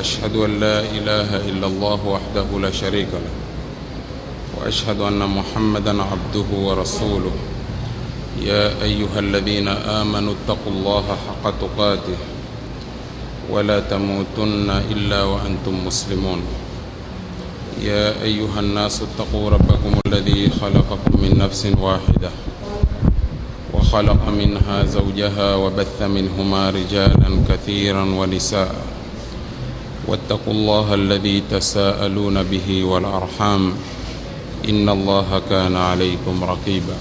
وأشهد أن لا إله إلا الله وحده لا شريك له، وأشهد أن محمدا عبده ورسوله. يا أيها الذين آمنوا اتقوا الله حق تقاته ولا تموتن إلا وأنتم مسلمون. يا أيها الناس اتقوا ربكم الذي خلقكم من نفس واحدة وخلق منها زوجها وبث منهما رجالا كثيرا ونساء، واتقوا الله الذي تساءلون به والأرحام إن الله كان عليكم رقيبا.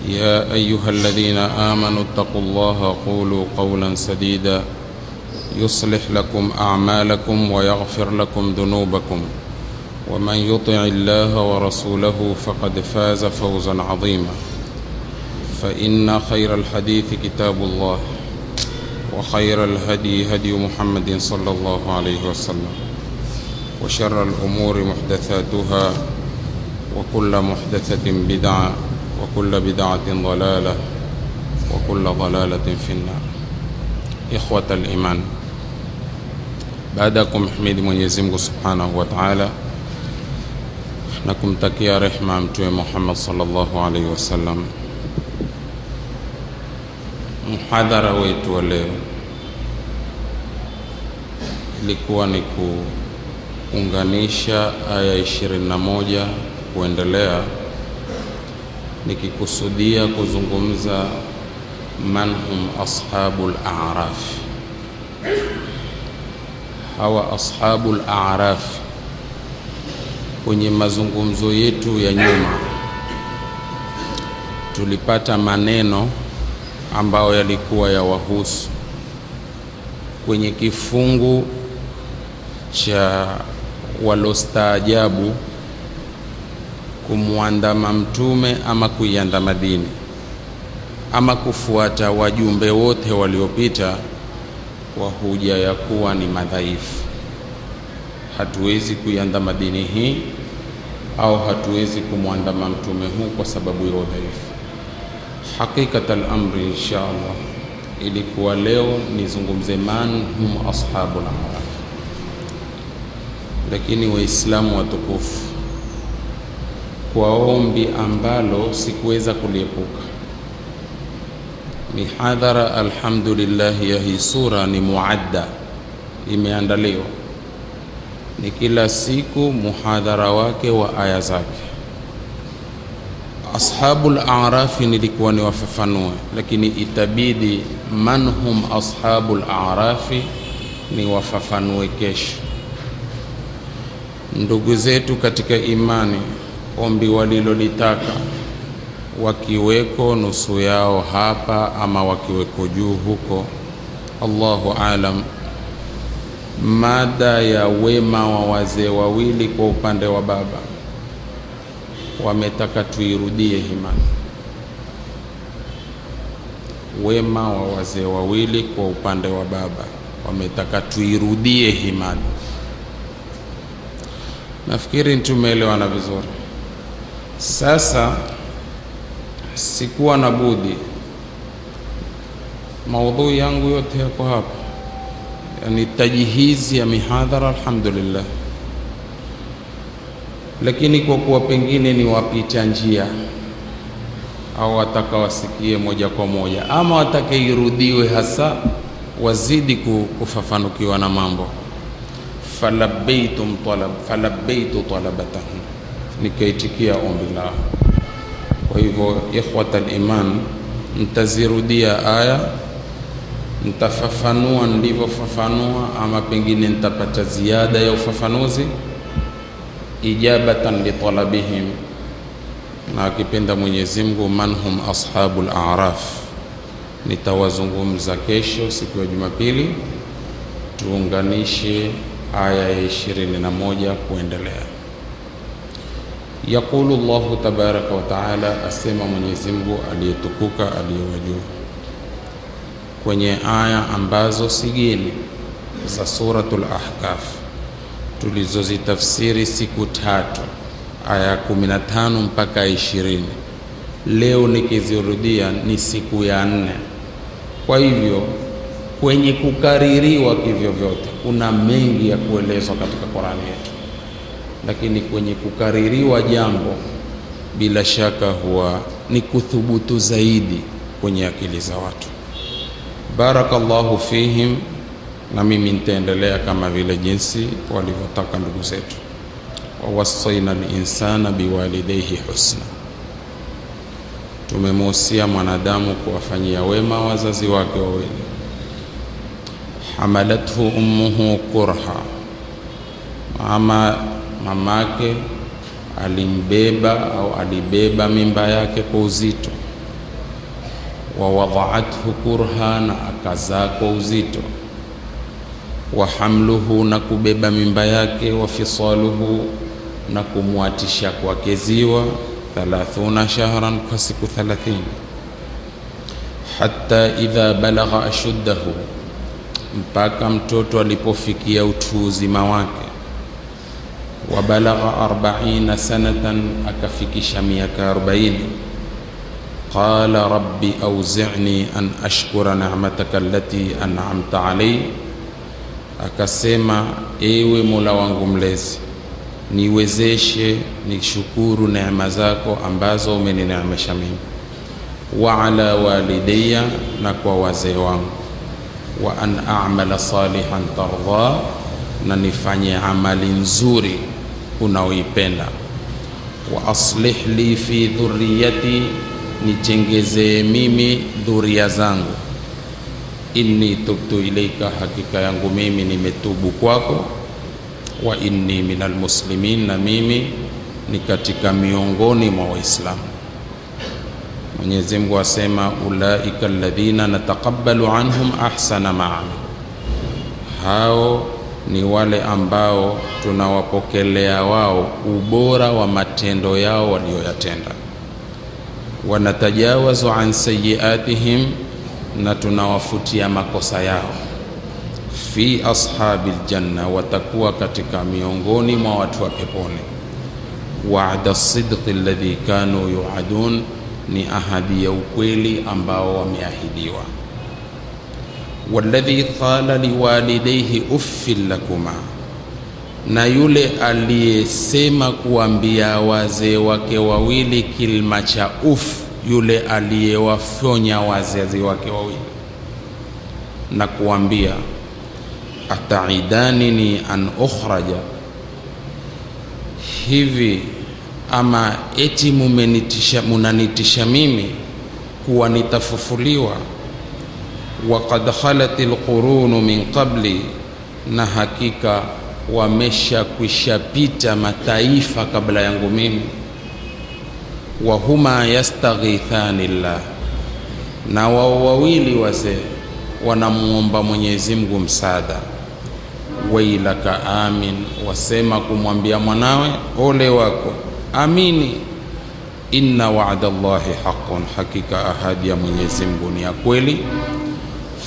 يا أيها الذين آمنوا اتقوا الله قولوا قولا سديدا يصلح لكم أعمالكم ويغفر لكم ذنوبكم، ومن يطع الله ورسوله فقد فاز فوزا عظيما. فإن خير الحديث كتاب الله، وخير الهدي هدي محمد صلى الله عليه وسلم، وشر الأمور محدثاتها، وكل محدثة بدعة، وكل بدعة ضلالة، وكل ضلالة في النار. إخوة الإيمان، baadakum himidi Mwenyezi Mungu Subhanahu wa Ta'ala na kumtakia rehema Mtume Muhammad sallallahu alaihi wasallam. Muhadhara wetu wa leo ilikuwa ni kuunganisha aya 21 kuendelea, nikikusudia kuzungumza manhum ashabul a'raf. Hawa ashabul a'raf, kwenye mazungumzo yetu ya nyuma tulipata maneno ambayo yalikuwa ya wahusu kwenye kifungu cha walostaajabu kumwandama mtume ama kuiandama dini ama kufuata wajumbe wote waliopita kwa hoja ya kuwa ni madhaifu. Hatuwezi kuiandama dini hii au hatuwezi kumwandama mtume huu kwa sababu ya udhaifu. Hakikatal amri, inshallah, ilikuwa leo nizungumze man hum ashabul a'raf, lakini waislamu watukufu, kwa ombi ambalo sikuweza kuliepuka, mihadhara alhamdulillah ya hii sura ni muadda, imeandaliwa, ni kila siku muhadhara wake wa aya zake. Ashabul a'rafi nilikuwa ni wafafanue, lakini itabidi manhum ashabul a'rafi ni wafafanue kesho. Ndugu zetu katika imani, ombi walilolitaka, wakiweko nusu yao hapa ama wakiweko juu huko, Allahu alam, mada ya wema wa wazee wawili kwa upande wa baba wametaka tuirudie himani. Wema wa wazee wawili kwa upande wa baba wametaka tuirudie himani. Nafikiri tumeelewana vizuri. Sasa sikuwa na budi, maudhui yangu yote yako hapa, yani tajihizi ya mihadhara alhamdulillah, lakini kwa kuwa pengine ni wapita njia au wataka wasikie moja kwa moja ama wataka irudiwe hasa wazidi kufafanukiwa na mambo, falabaitu talabatahum, nikaitikia ombi lao. Kwa hivyo ikhwatal iman, nitazirudia aya, nitafafanua ndivyofafanua, ama pengine nitapata ziada ya ufafanuzi ijabatan li talabihim, na akipenda Mwenyezi Mungu manhum ashabul a'raf nitawazungumza kesho siku ya Jumapili, tuunganishe aya ya 21 kuendelea. Yaqulu Allahu tabaraka wa taala, asema Mwenyezi Mungu aliyetukuka aliyewajuu kwenye aya ambazo sigeni za suratul Ahkaf tulizozitafsiri siku tatu, aya 15 mpaka 20. Leo nikizirudia ni siku ya 4. Kwa hivyo kwenye kukaririwa kivyo vyote. Kuna mengi ya kuelezwa katika Qur'ani yetu, lakini kwenye kukaririwa jambo bila shaka huwa ni kuthubutu zaidi kwenye akili za watu. Barakallahu fihim. Na mimi nitaendelea kama vile jinsi walivyotaka ndugu zetu. Wa wasaina al-insana biwalidayhi husna, tumemuhusia mwanadamu kuwafanyia wema wazazi wake wawili. Hamalathu ummuhu kurha, mamake alimbeba au alibeba mimba yake kwa uzito. Wa wada'athu kurha, na akazaa kwa uzito. Wa hamluhu, na kubeba mimba yake. Wa fisaluhu, na kumwatisha kwake ziwa 30 shahran, kwa siku 30. Hatta idha balagha ashuddahu, mpaka mtoto alipofikia utu uzima wake. Wa balagha 40 sanatan, akafikisha miaka 40. Qala rabbi awzi'ni an ashkura ni'mataka allati an'amta alayya, akasema ewe Mola wangu mlezi, niwezeshe nishukuru neema zako ambazo umenineemesha mimi. Wa ala walidayya, na kwa wazee wangu. Wa an a'mala salihan tardha, na nifanye amali nzuri unaoipenda. Wa aslih li fi dhurriyyati, nitengezee mimi dhuria zangu. Inni tubtu ilaika, hakika yangu mimi nimetubu kwako. Wa inni minal muslimin, na mimi ni katika miongoni mwa Waislamu. Mwenyezi Mungu asema ulaika alladhina nataqabbalu anhum ahsana ma amilu, hao ni wale ambao tunawapokelea wao ubora wa matendo yao walioyatenda. Wa natajawazu an sayyiatihim, na tunawafutia makosa yao. Fi ashabil janna, watakuwa katika miongoni mwa watu wa peponi. Wa'da as-sidqi alladhi kanu yu'adun, ni ahadi ya ukweli ambao wameahidiwa. Walladhi qala liwalidayhi uffil lakuma, na yule aliyesema kuambia wazee wake wawili kilima cha yule aliyewafonya wazazi wake wawili na kuambia ataidanini an ukhraja, hivi ama eti munanitisha mimi kuwa nitafufuliwa. Wa qad khalatil qurunu min qabli, na hakika wamesha kuishapita mataifa kabla yangu mimi. Wa huma yastaghithani llah, na wao wawili wazee wanamuomba Mwenyezi Mungu msaada. Wailaka amin, wasema kumwambia mwanawe ole wako, amini. Inna wa'da Allahi haqqun, hakika ahadi ya Mwenyezi Mungu ni ya kweli.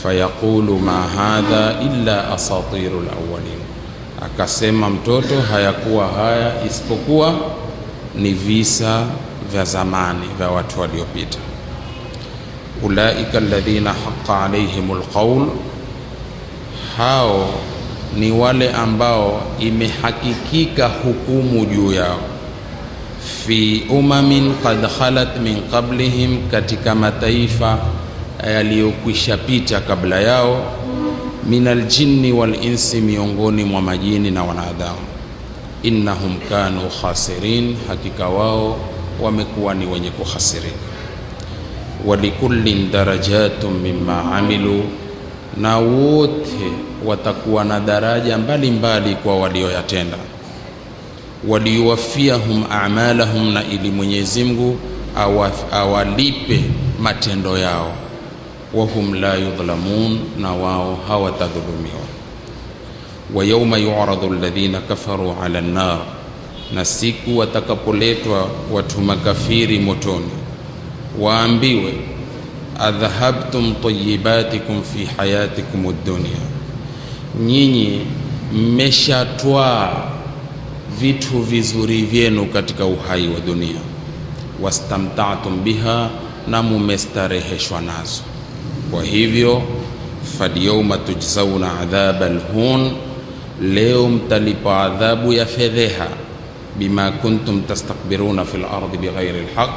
Fayaqulu ma hadha illa asatirul awwalin, akasema mtoto hayakuwa haya isipokuwa ni visa vya zamani vya watu waliopita. Ulaika alladhina haqqa alayhimul qawl, hao ni wale ambao imehakikika hukumu juu yao. Fi umamin qad khalat min qablihim, katika mataifa yaliyokwisha pita kabla yao. Minal jinni wal insi, miongoni mwa majini na wanadamu. Innahum kanu khasirin, hakika wao wamekuwa ni wenye kukhasirika. Walikullin darajatun mimma amilu, na wote watakuwa na daraja mbalimbali kwa walioyatenda. Waliyuwafiyahum a'malahum, na ili Mwenyezi Mungu awalipe matendo yao. Wahum la yudhlamun, na wao hawatadhulumiwa. Wa yawma yu'radu alladhina kafaru 'ala an-nar, na siku watakapoletwa watu makafiri motoni, waambiwe adhhabtum tayyibatikum fi hayatikum ad-dunya, nyinyi mmeshatwaa vitu vizuri vyenu katika uhai wa dunia. Wastamta'tum biha, na mumestareheshwa nazo. Kwa hivyo falyawma tujzauna adhaba alhun, leo mtalipa adhabu ya fedheha, bima kuntum tastakbiruna fil ardi bighairi alhaq,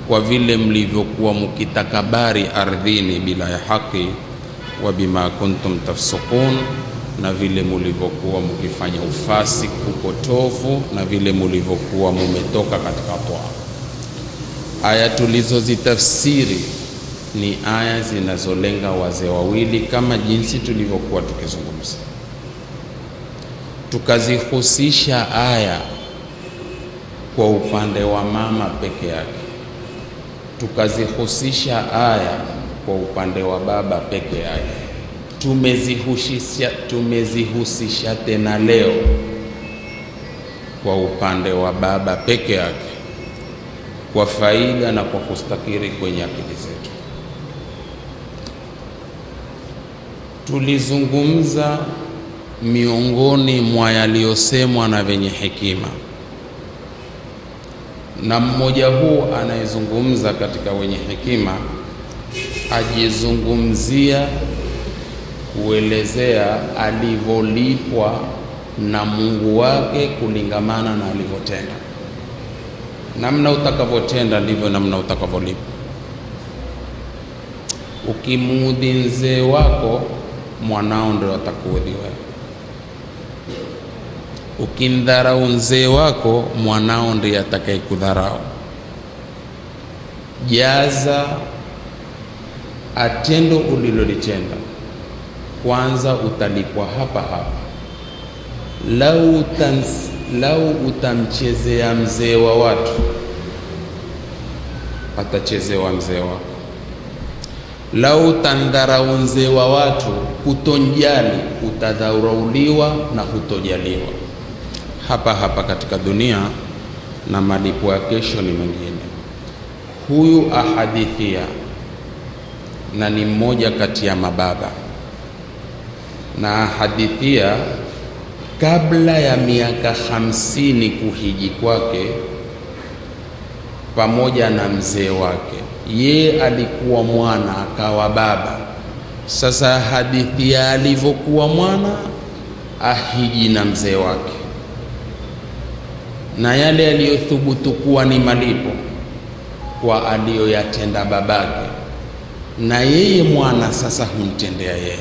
kwa vile mlivyokuwa mkitakabari ardhini bila ya haki, wa bima kuntum tafsukun, na vile mlivyokuwa mkifanya ufasi upotovu, na vile mlivyokuwa mumetoka katika toa. Aya tulizozitafsiri ni aya zinazolenga wazee wawili, kama jinsi tulivyokuwa tukizungumza. Tukazihusisha aya kwa upande wa mama peke yake, tukazihusisha aya kwa upande wa baba peke yake, tumezihusisha tena leo kwa upande wa baba peke yake, kwa faida na kwa kustakiri kwenye akili zetu. Tulizungumza miongoni mwa yaliyosemwa na wenye hekima, na mmoja huu anayezungumza katika wenye hekima ajizungumzia kuelezea alivyolipwa na Mungu wake kulingamana na alivyotenda. Namna utakavyotenda ndivyo namna utakavyolipwa. Ukimuudhi mzee wako, mwanao ndio atakuudhi wewe. Ukimdharau mzee wako, mwanao ndiye atakayekudharau. Jaza atendo ulilolitenda, kwanza utalipwa hapa hapa. Lau utamchezea mzee wa watu, atachezewa mzee wako. Lau utandharau mzee wa watu, kutonjali, utadharauliwa na hutojaliwa hapa hapa katika dunia, na malipo ya kesho ni mengine. Huyu ahadithia na ni mmoja kati ya mababa, na ahadithia kabla ya miaka 50 kuhiji kwake pamoja na mzee wake. Ye alikuwa mwana akawa baba. Sasa hadithi ya alivyokuwa mwana ahiji na mzee wake, na yale aliyothubutu kuwa ni malipo kwa aliyoyatenda babake, na yeye mwana sasa humtendea yeye.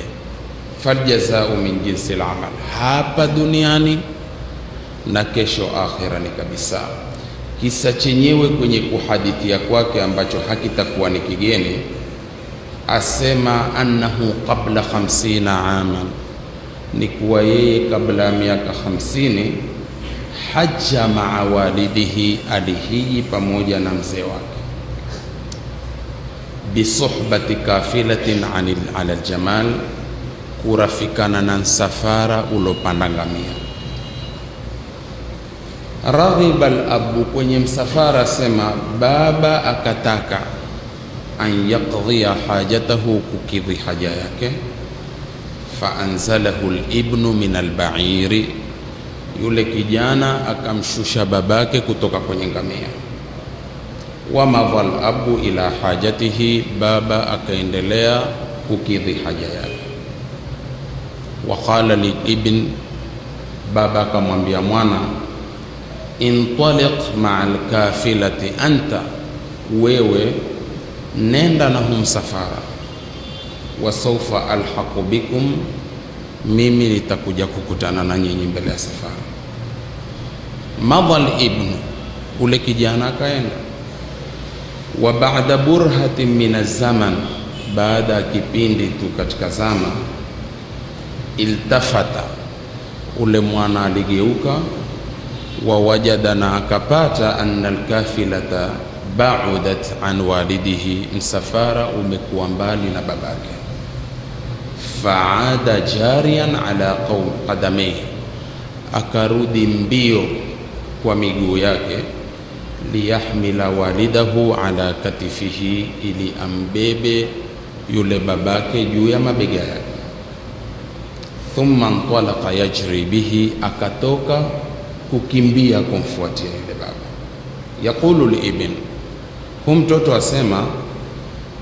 Faljazau min jinsi al-amal, hapa duniani na kesho akhira ni kabisa. Kisa chenyewe kwenye kuhadithia kwake ambacho hakitakuwa ni kigeni, asema annahu qabla 50 aman, ni kuwa yeye kabla ya miaka 50 hajja maa walidihi, alihiji pamoja na mzee wake, bisuhbati kafilatin ala aljamal, kurafikana na msafara ulopanda ngamia. Raghiba al-abu, kwenye msafara sema baba akataka an yaqdhiya hajatahu, kukidhi haja yake. Fa anzalahu al-ibnu min al-ba'iri, yule kijana akamshusha babake kutoka kwenye ngamia. Wa madha al-abu ila hajatihi, baba akaendelea kukidhi haja yake. Wa qala li-ibn, baba akamwambia mwana, intaliq ma'al kafilati anta, wewe nenda na msafara, wa sawfa alhaqu bikum, mimi nitakuja kukutana na nyinyi mbele ya safara. Madhal ibn, ule kijana akaenda. Wa ba'da burhatin min az-zaman, baada kipindi tu katika zama, iltafata, ule mwana aligeuka. Wa wajada, na akapata, anna alkafilata ba'udat an walidihi, msafara umekuwa mbali na babake. Fa'ada jariyan ala qadamihi, akarudi mbio kwa miguu yake. Liyahmila walidahu ala katifihi, ili ambebe yule babake juu ya mabega yake. Thumma ntalaqa yajri bihi, akatoka kukimbia kumfuatia yule baba. Yaqulu li-ibn, mtoto asema,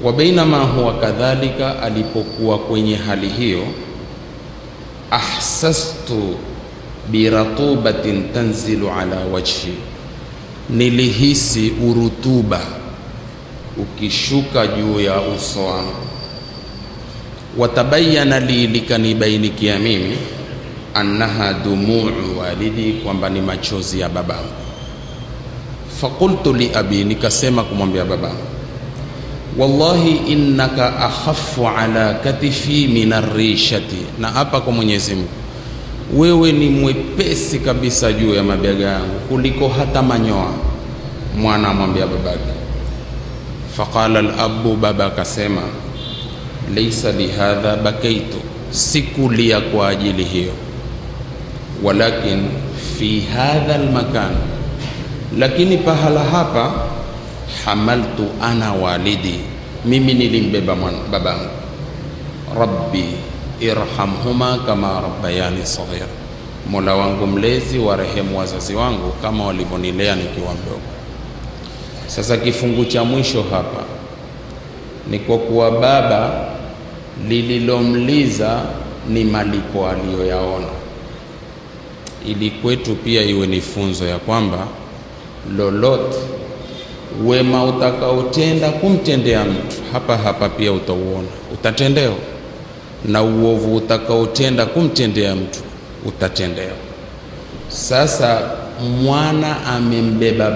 Wa bainama huwa kadhalika, alipokuwa kwenye hali hiyo, ahsastu biratubatin tanzilu ala wajhi, nilihisi urutuba ukishuka juu ya uso wangu. Watabayana li, likanibainikia mimi, annaha dumuu walidi, kwamba ni machozi ya babangu. Fakultu li abi, nikasema kumwambia babangu, wallahi innaka akhaffu ala katifi min arishati, na hapa kwa Mwenyezi Mungu, wewe ni mwepesi kabisa juu ya mabega yangu kuliko hata manyoa. Mwana amwambia babake. Faqala al-abu, baba akasema, laysa lihadha bakaitu, sikulia kwa ajili hiyo, walakin fi hadha al-makan, lakini pahala hapa, hamaltu ana walidi, mimi nilimbeba babangu. Rabbi irhamhuma kama rabbayani saghira, Mola wangu mlezi warehemu wazazi wangu kama walivyonilea nikiwa mdogo. Sasa kifungu cha mwisho hapa ni kwa kuwa baba lililomliza ni malipo aliyoyaona, ili kwetu pia iwe ni funzo ya kwamba lolote wema utakaotenda kumtendea mtu, hapa hapa pia utauona, utatendewa, na uovu utakaotenda kumtendea mtu utatendewa. Sasa mwana amembeba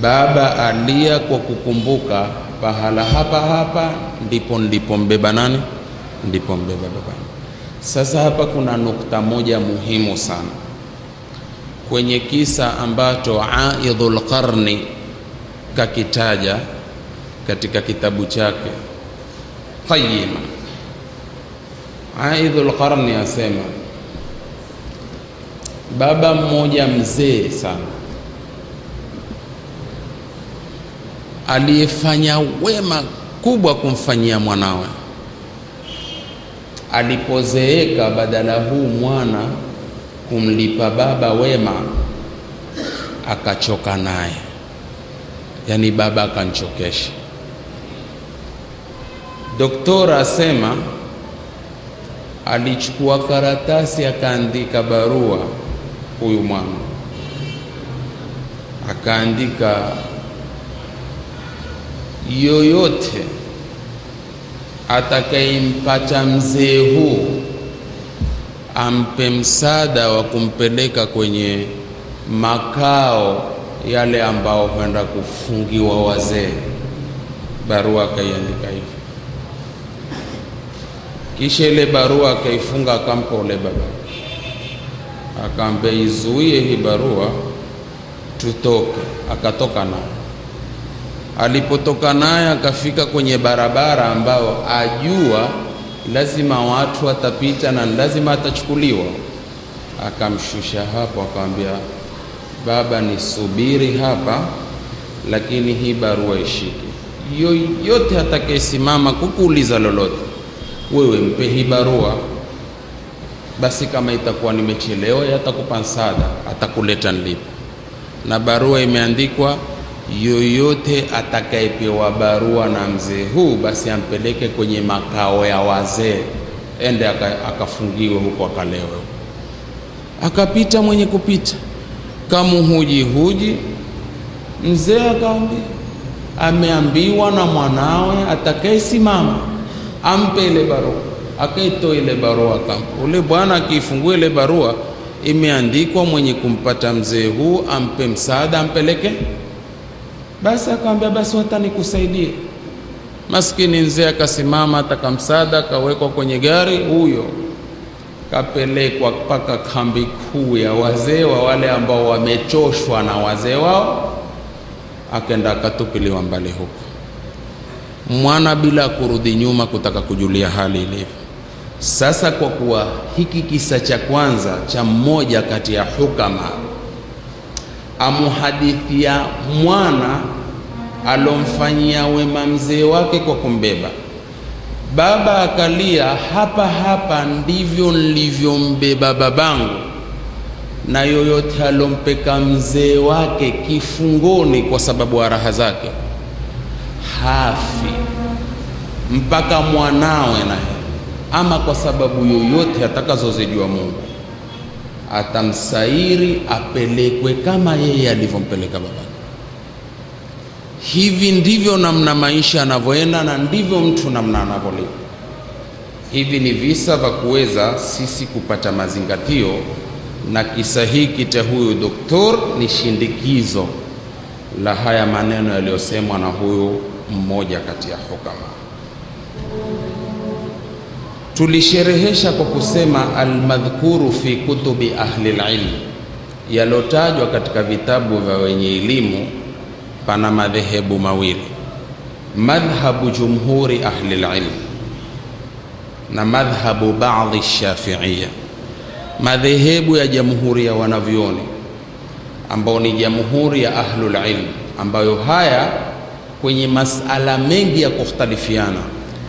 baba alia kwa kukumbuka pahala hapa ndipo mbeba nani? Ndipo mbeba baba. Sasa hapa kuna nukta moja muhimu sana kwenye kisa ambacho Aidhul Qarni kakitaja katika kitabu chake Qayyima. Aidhul Qarni asema, baba mmoja mzee sana aliyefanya wema kubwa kumfanyia mwanawe, alipozeeka, badala huu mwana kumlipa baba wema, akachoka naye, yani baba akanchokesha. Doktora asema alichukua karatasi akaandika barua huyu mwana, akaandika, yoyote atakayempata mzee huu ampe msaada wa kumpeleka kwenye makao yale ambao huenda kufungiwa wazee. Barua akaiandika hivi, kisha ile barua akaifunga, akampa ule baba, akamwambia izuie hii barua tutoke. Akatoka naye. Alipotoka naye akafika kwenye barabara ambao ajua lazima watu watapita na lazima atachukuliwa, akamshusha hapo, akamwambia, baba nisubiri hapa, lakini hii barua ishike. Yoyote atakayesimama kukuuliza lolote, wewe mpe hii barua, basi kama itakuwa nimechelewa atakupa msaada, atakuleta nilipo. Na barua imeandikwa, yoyote atakayepewa barua na mzee huu, basi ampeleke kwenye makao ya wazee, ende akafungiwe huko, akalewe. Akapita mwenye kupita, kama huji mzee akaambia, ameambiwa na mwanawe atakayesimama ampe ile barua. Akaitoa ile barua akampa ule bwana. Akiifungua ile barua, imeandikwa, mwenye kumpata mzee huu ampe msaada, ampeleke. Basi akamwambia, basi hata nikusaidie. Maskini mzee akasimama, ataka msaada, akawekwa kwenye gari. Huyo kapelekwa mpaka kambi kuu ya wazee wa wale ambao wamechoshwa na wazee wao, akaenda akatupiliwa mbali huko. Mwana bila kurudi nyuma kutaka kujulia hali ilivyo. Sasa kwa kuwa hiki kisa cha kwanza cha mmoja kati ya hukama amuhadithia mwana alomfanyia wema mzee wake kwa kumbeba, baba akalia, hapa ndivyo nilivyombeba babangu, na yoyote alompeka mzee wake kifungoni kwa sababu ya raha zake, hafi mpaka mwanawe naye, ama kwa sababu yoyote atakazozijua Mungu, atamsairi apelekwe kama yeye alivyompeleka babake. Hivi ndivyo namna maisha yanavyoenda, na ndivyo mtu namna anavyolipa. Hivi ni visa vya kuweza sisi kupata mazingatio, na kisa hiki cha huyu doktor ni shindikizo la haya maneno yaliyosemwa na huyu mmoja kati ya hukama. Tulisherehesha kwa kusema almadhkuru fi kutubi ahli alilm, yalotajwa katika vitabu vya wenye elimu. Pana madhehebu mawili, madhhabu jumhuri ahli alilm na madhhabu baadhi shafi'iyya. Madhehebu ya jamhuri ya wanavyoni ambao ni jamhuri ya ahlul ilm, ambayo haya kwenye masala mengi ya kukhtalifiana,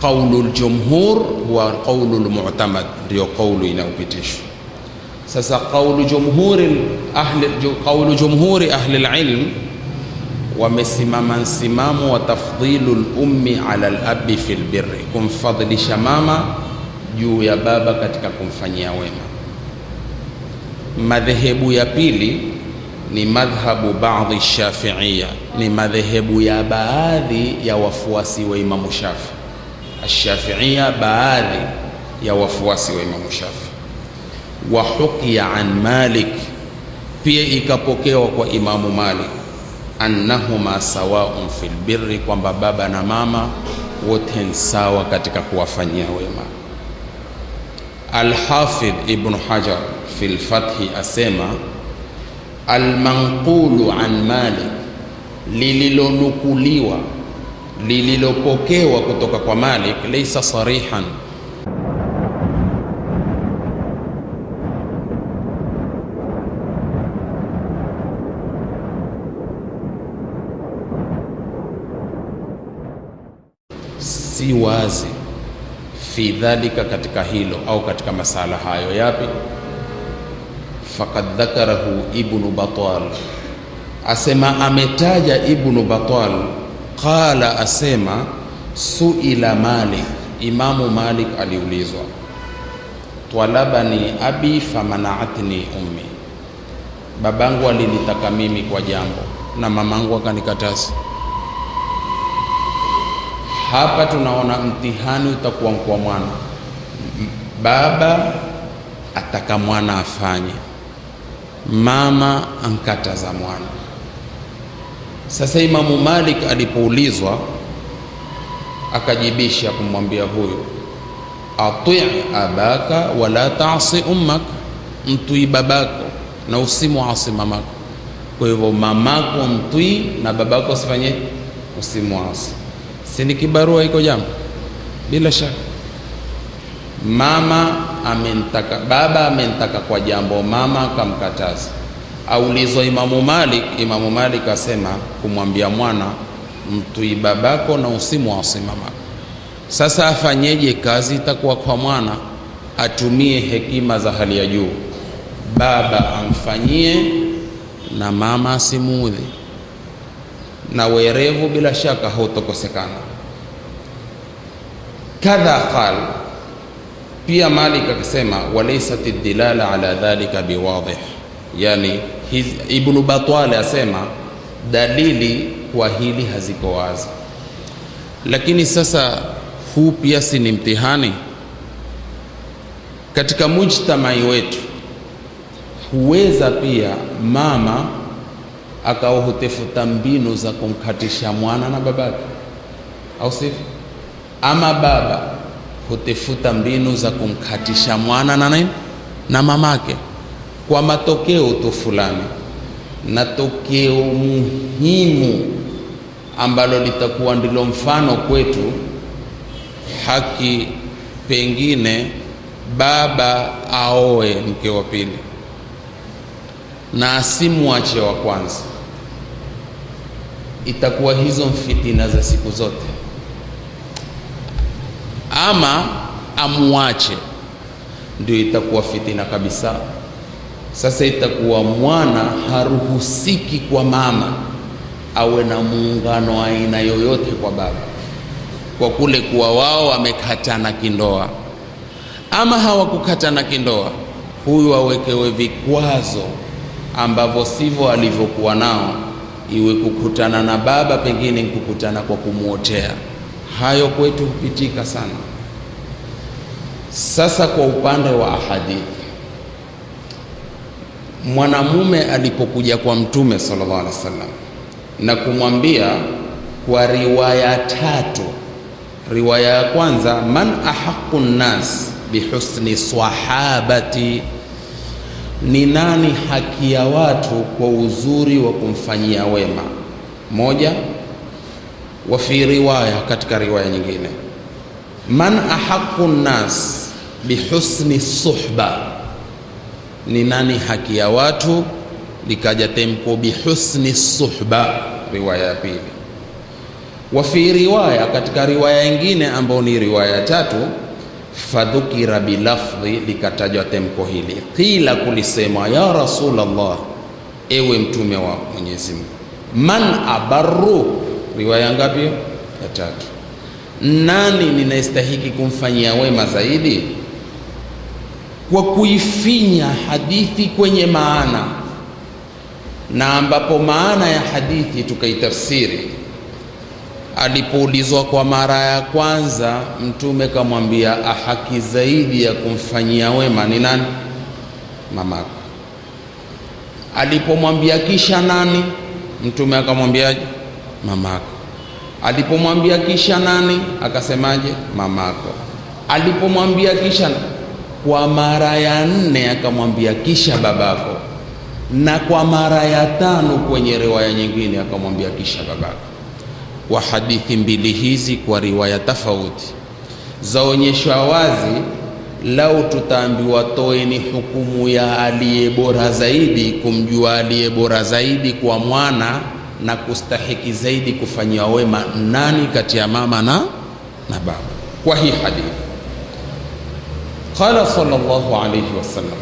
qaulul jumhur huwa qaulul mu'tamad, ndio qaulu inayopitishwa. Sasa qaulu jumhuri ahli alilm wamesimama msimamo wa tafdhilul ummi ala al-abi fil birri, kumfadhilisha mama juu ya baba katika kumfanyia wema. Madhehebu ya pili ni madhhabu baadhi shafi'iyya, ni madhehebu ya baadhi ya wafuasi wa Imamu Shafi. Ash-Shafi'iyya, baadhi ya wafuasi wa Imamu Shafi. Wa hukiya an Malik, pia ikapokewa kwa Imamu Malik, annahuma sawaun fil birri, kwamba baba na mama wote ni sawa katika kuwafanyia wema. Al-Hafidh Ibn Hajar fil Fathi asema almanqulu an Malik, lililonukuliwa lililopokewa kutoka kwa Malik, laysa sarihan, si wazi fi dhalika, katika hilo au katika masala hayo. Yapi? Faqad dhakarahu Ibn Battal, asema ametaja Ibn Battal. Qala, asema suila Malik, Imamu Malik aliulizwa, twalabani abi famanaatni ummi, babangu alinitaka mimi kwa jambo na mamangu akanikataza. Hapa tunaona mtihani utakuwa kwa mwana. Baba ataka mwana afanye, mama ankataza mwana. Sasa Imamu Malik alipoulizwa akajibisha kumwambia huyu, ati' abaka wala ta'si ummak, mtui babako na usimuasi mamako. Kwa hivyo mamako mtui na babako usifanye, usimuasi. Si ni kibarua iko jambo? Bila shaka mama amenitaka, baba amenitaka kwa jambo, mama akamkataza. Aulizwa Imamu Malik, Imamu Malik asema kumwambia mwana mtui babako na usimuasi mamako. Sasa afanyeje? Kazi itakuwa kwa mwana, atumie hekima za hali ya juu, baba amfanyie na mama asimuudhi, na werevu bila shaka hautokosekana. Kadha qal, pia Malik akasema walaysat ad-dilala ala dhalika biwadih, yani Ibn Battal asema dalili kwa hili haziko wazi. Lakini sasa huu pia si ni mtihani katika mujtamai wetu. Huweza pia mama akawa hutefuta mbinu za kumkatisha mwana na babake, au sivyo? Ama baba hutefuta mbinu za kumkatisha mwana na nini na mamake, kwa matokeo tu fulani. Na tokeo muhimu ambalo litakuwa ndilo mfano kwetu, haki pengine baba aoe mke wa pili na asimuache wa kwanza, itakuwa hizo fitina za siku zote. Ama amuache, ndio itakuwa fitina kabisa. Sasa itakuwa mwana haruhusiki kwa mama awe na muungano wa aina yoyote kwa baba, kwa kule kuwa wao wamekatana kindoa. Ama hawakukatana kindoa, huyu awekewe vikwazo ambavyo sivyo alivyokuwa nao, iwe kukutana na baba, pengine kukutana kwa kumuotea. Hayo kwetu hupitika sana. Sasa kwa upande wa ahadithi, mwanamume alipokuja kwa Mtume sallallahu alaihi wasallam na kumwambia kwa riwaya tatu. Riwaya ya kwanza, man ahaqqu nnas bihusni sahabati, ni nani haki ya watu kwa uzuri wa kumfanyia wema. Moja. Wa fi riwaya, katika riwaya nyingine, man ahaqqu nnas bihusni suhba, ni nani haki ya watu, likaja temko bihusni suhba, riwaya ya pili. Wa fi riwaya, katika riwaya nyingine ambayo ni riwaya tatu, fadhukira bilafdhi, likatajwa temko hili, qila, kulisema ya Rasulullah, ewe mtume wa Mwenyezi Mungu, man abarru, riwaya ngapi? Ya tatu. Nani ninastahiki kumfanyia wema zaidi? Kwa kuifinya hadithi kwenye maana, na ambapo maana ya hadithi tukaitafsiri. Alipoulizwa kwa mara ya kwanza, Mtume kamwambia ahaki zaidi ya kumfanyia wema ni nani? Mamako. Alipomwambia kisha nani, Mtume akamwambiaje? Mamako. Alipomwambia kisha nani, akasemaje? Mamako. Alipomwambia kisha, kwa mara ya nne akamwambia kisha babako, na kwa mara ya tano kwenye riwaya nyingine akamwambia kisha babako. Kwa hadithi mbili hizi kwa riwaya tofauti zaonyesha wazi, lau tutaambiwa toeni hukumu ya aliye bora zaidi, kumjua aliye bora zaidi kwa mwana na kustahiki zaidi kufanyia wema, nani kati ya mama na baba? Kwa hii hadithi qala sallallahu alayhi wasallam,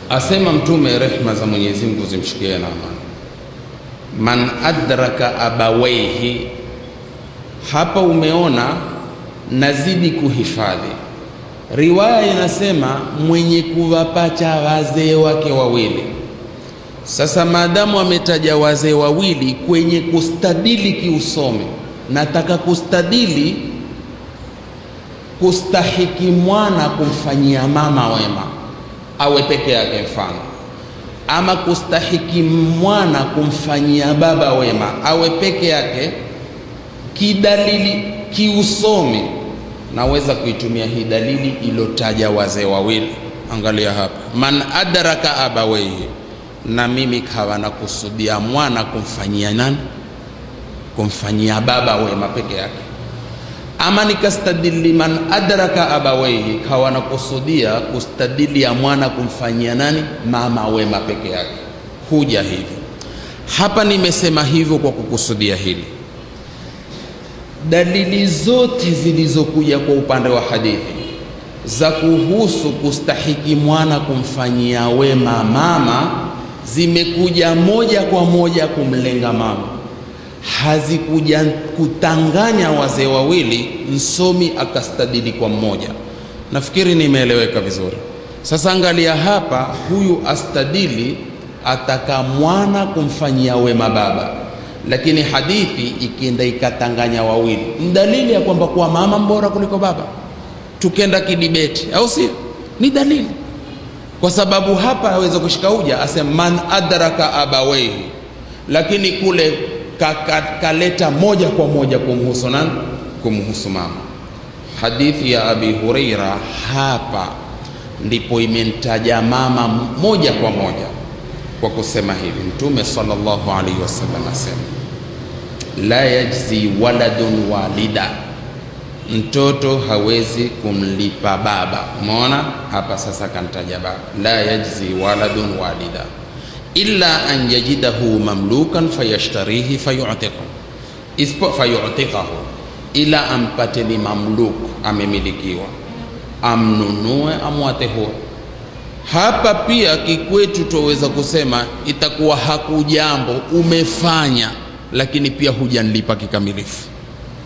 asema Mtume, rehma za Mwenyezi Mungu zimshikie na amani, man adraka abawaihi. Hapa umeona nazidi kuhifadhi, riwaya inasema mwenye kuwapacha wazee wake wawili. Sasa maadamu ametaja wazee wawili kwenye kustadili kiusome, nataka kustadili kustahiki mwana kumfanyia mama wema awe peke yake mfano, ama kustahiki mwana kumfanyia baba wema awe peke yake. Kidalili kiusome, naweza kuitumia hii dalili ilotaja wazee wawili. Angalia hapa, man adraka abawaihi, na mimi kawa na kusudia mwana kumfanyia nani? Kumfanyia baba wema peke yake. Ama nikastadili man adraka abawaihi, kawa na kusudia kustadili ya mwana kumfanyia nani? Mama wema peke yake. Huja hivi hapa, nimesema hivyo kwa kukusudia hili. Dalili zote zilizokuja kwa upande wa hadithi za kuhusu kustahiki mwana kumfanyia wema mama zimekuja moja kwa moja kumlenga mama, hazikuja kutanganya wazee wawili msomi akastadili kwa mmoja. Nafikiri nimeeleweka vizuri. Sasa angalia hapa, huyu astadili ataka mwana kumfanyia wema baba, lakini hadithi ikienda ikatanganya wawili, mdalili ya kwamba kuwa mama mbora kuliko baba. Tukenda kidibeti, au sio? Ni dalili, kwa sababu hapa aweza kushika hoja asema man adraka abawaihi, lakini kule kaleta moja kwa moja kumhusu nani? Kumhusu mama. Hadithi ya Abi Huraira hapa ndipo imentaja mama moja kwa moja kwa kusema hivi, Mtume sallallahu alaihi wasallam asema la yajzi waladun walida, mtoto hawezi kumlipa baba. Umeona hapa sasa kantaja baba, la yajzi waladun walida illa an yajidahu mamlukan fayashtarihi fayu'tiqahu, ila ampate ni mamluk, amemilikiwa, amnunue amwate huru. Hapa pia kikwetu tuweza kusema itakuwa hakujambo umefanya, lakini pia hujanilipa kikamilifu,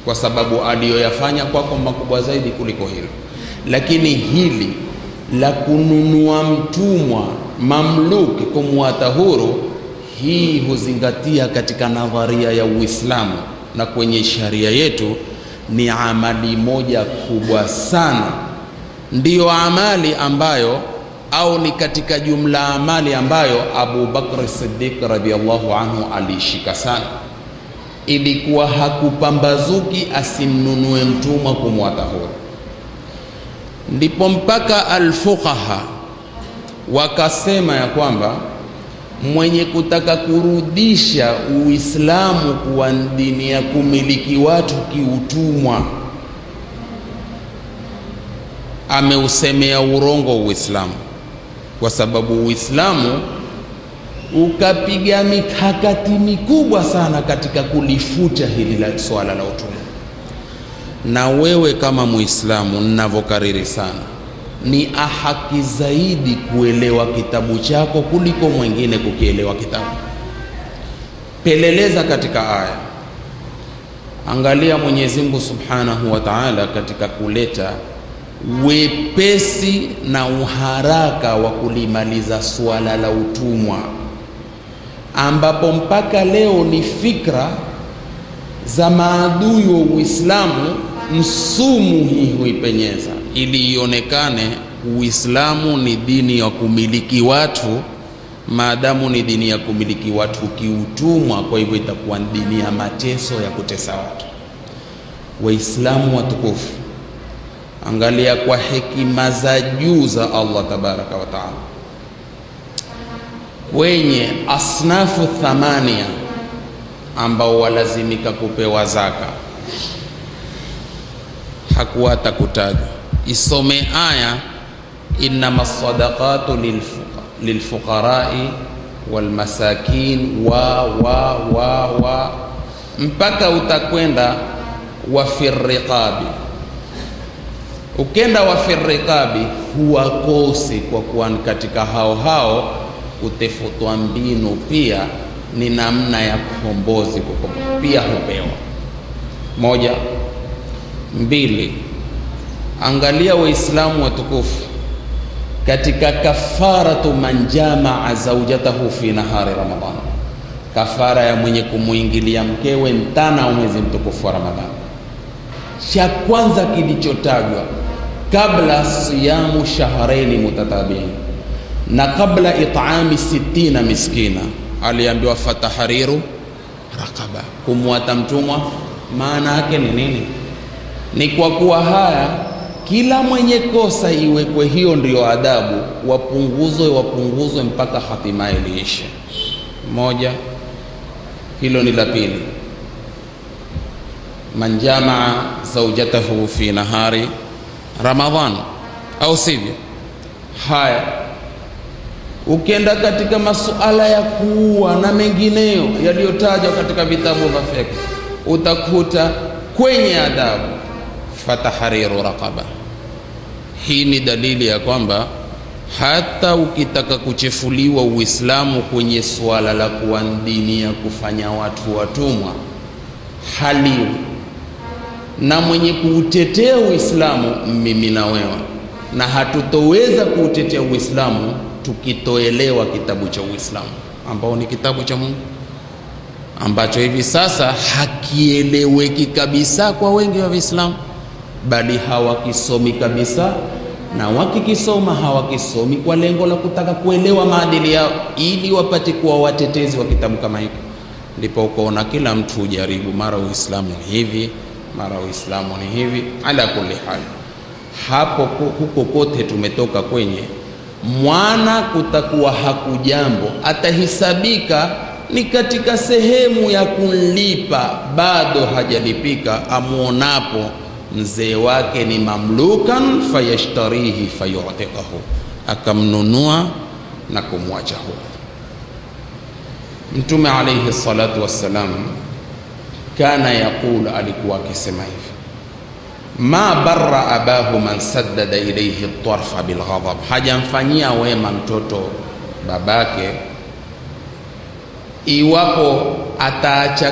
kwa sababu aliyoyafanya kwako makubwa zaidi kuliko hilo. Lakini hili la kununua mtumwa mamluki kumwata huru, hii huzingatia katika nadharia ya Uislamu na kwenye sharia yetu ni amali moja kubwa sana. Ndiyo amali ambayo, au ni katika jumla amali ambayo Abu Bakr Siddiq radhiyallahu anhu alishika sana. Ilikuwa hakupambazuki asimnunue mtumwa kumwata huru. Ndipo mpaka al-fuqaha wakasema ya kwamba mwenye kutaka kurudisha Uislamu kuwa dini ya kumiliki watu kiutumwa, ameusemea urongo Uislamu, kwa sababu Uislamu ukapiga mikakati mikubwa sana katika kulifuta hili la swala la utumwa. Na wewe kama Muislamu, ninavyokariri sana, ni ahaki zaidi kuelewa kitabu chako kuliko mwingine kukielewa kitabu. Peleleza katika aya, angalia Mwenyezi Mungu Subhanahu wa Ta'ala katika kuleta wepesi na uharaka wa kulimaliza swala la utumwa, ambapo mpaka leo ni fikra za maadui wa Uislamu msumu hii huipenyeza ili ionekane Uislamu ni dini ya kumiliki watu. Maadamu ni dini ya kumiliki watu kiutumwa, kwa hivyo itakuwa dini ya mateso, ya kutesa watu. Waislamu watukufu, angalia kwa hekima za juu za Allah tabaraka wa taala, kwenye asnafu thamania ambao walazimika kupewa zaka, hakuwata kutaja. Isome aya innama sadaqatu lilfuqarai walmasakin wa mpaka utakwenda wa firriqabi. Ukenda wa firriqabi huwakosi, kwa kuwa katika hao utefutwa mbinu pia ni namna ya kukombozi pia hupewa. Moja. Mbili, angalia Waislamu watukufu katika kafaratu man jamaa zawjatahu fi nahari Ramadhan, kafara ya mwenye kumuingilia mkewe mtana wa mwezi mtukufu wa Ramadhan. Cha kwanza kilichotajwa kabla siyamu shahraini mutatabiin na kabla it'ami 60 miskina, aliambiwa fatahariru raqaba, kumwata mtumwa. Maana yake ni nini? Ni kwa kuwa haya kila mwenye kosa iwekwe hiyo ndio adabu, wapunguzwe mpaka hatimaye liishe. Moja, hilo ni la pili. Man jamaa zawjatahu fi nahari Ramadhan, au sivyo? Haya, ukienda katika masuala ya kuua na mengineyo yaliyotajwa katika vitabu vya fiqh, utakuta kwenye adabu fatahariru raqaba. Hii ni dalili ya kwamba hata ukitaka kuchefuliwa Uislamu kwenye swala la kuwa dini ya kufanya watu watumwa, haliwi. Na mwenye kuutetea Uislamu mimi na wewe, na hatutoweza kuutetea Uislamu tukitoelewa kitabu cha Uislamu ambao ni kitabu cha Mungu, ambacho hivi sasa hakieleweki kabisa kwa wengi wa Waislamu, bali hawakisomi kabisa, na wakikisoma hawakisomi kwa lengo la kutaka kuelewa maadili yao ili wapate kuwa watetezi wa kitabu kama hiki. Ndipo ukoona kila mtu hujaribu, mara Uislamu ni hivi, mara Uislamu ni hivi. Ala kulli hal, hapo huko kote tumetoka kwenye mwana kutakuwa hakujambo, atahisabika ni katika sehemu ya kunlipa, bado hajalipika. Amuonapo mzee wake ni mamlukan fayashtarihi fayu'tiqahu, akamnunua na kumwacha huo. Mtume alayhi salatu wassalam kana yaqulu, alikuwa akisema hivi, ma barra abahu man saddada ilayhi at-tarfa bil ghadab, hajamfanyia wema mtoto babake iwapo ataacha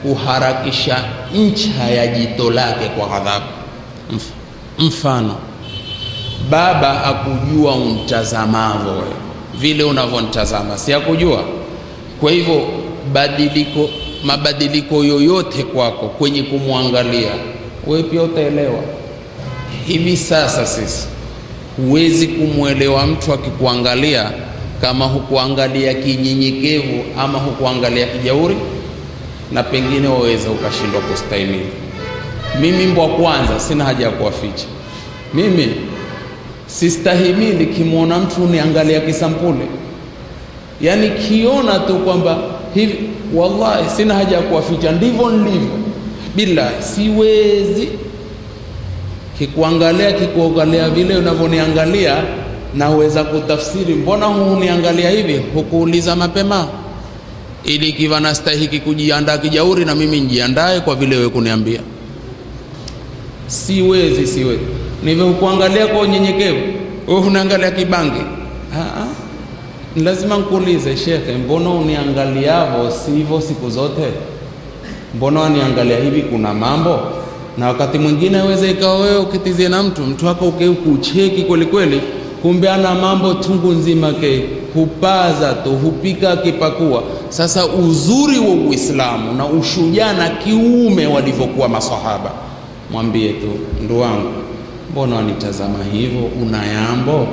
kuharakisha ncha ya jito lake kwa ghadhabu. Mfano, baba akujua untazamavo wewe vile unavyonitazama, si akujua. Kwa hivyo mabadiliko yoyote kwako kwenye kumwangalia wewe pia utaelewa. Hivi sasa sisi huwezi kumwelewa mtu akikuangalia kama hukuangalia kinyenyekevu ama hukuangalia kijauri, na pengine waweza ukashindwa kustahimili. Mimi mbwa kwanza, sina haja ya kuwaficha, mimi sistahimili kimwona mtu uniangalia kisampule, yani kiona tu kwamba hivi, wallahi sina haja ya kuwaficha, ndivyo nilivyo. Bila siwezi kikuangalia vile unavyoniangalia, naweza kutafsiri, mbona huniangalia hivi, hukuuliza mapema ili kiwa nastahiki kujiandaa kijauri na mimi njiandae kwa vile wewe kuniambia. Siwezi kuangalia kwa unyenyekevu, wewe unaangalia kibangi. Lazima nikuulize, shekhe, mbona uniangaliavo sivyo siku zote? Mbona uniangalia hivi? Kuna mambo. Na wakati mwingine aweze ikawa wewe ukitizie na mtu wako ukeukucheki kweli kweli, kumbe ana mambo tungu nzima ke hupaza tu, hupika akipakua. Sasa uzuri wa Uislamu na ushujaa na kiume walivyokuwa masahaba, mwambie tu, ndugu wangu, mbona wanitazama hivyo, una yambo,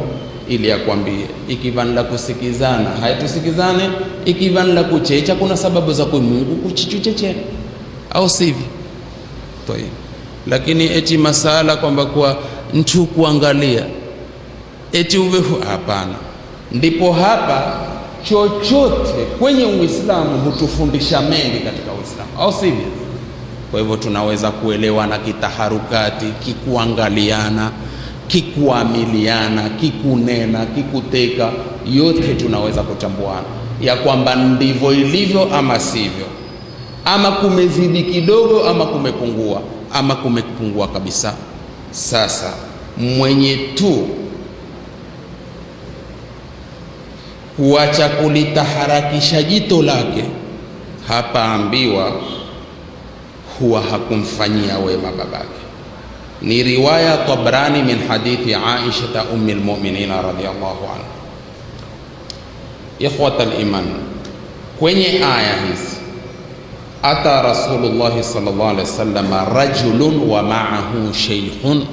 ili akwambie. Ikiwa la kusikizana haitusikizane, ikiwa la kuchecha kuna sababu za kwa Mungu kuchichucheche, au sivyo? Toi. Lakini eti masala kwamba kwa mtu kuangalia eti uwe, hapana. Ndipo hapa chochote kwenye Uislamu hutufundisha mengi katika Uislamu, au sivyo? Kwa hivyo tunaweza kuelewana kitaharukati, kikuangaliana, kikuamiliana, kikunena, kikuteka, yote tunaweza kutambuana ya kwamba ndivyo ilivyo ama sivyo, ama kumezidi kidogo ama kumepungua ama kumepungua kabisa. Sasa mwenye tu kuacha kulitaharakisha jito lake, hapa ambiwa huwa hakumfanyia wema babake. Ni riwaya Tabrani min hadithi Aisha ummi almu'minin radhiyallahu anha. Ikhwata al-iman, kwenye aya hizi ata Rasulullah sallallahu alaihi wasallam rajulun wa ma'ahu shaykhun,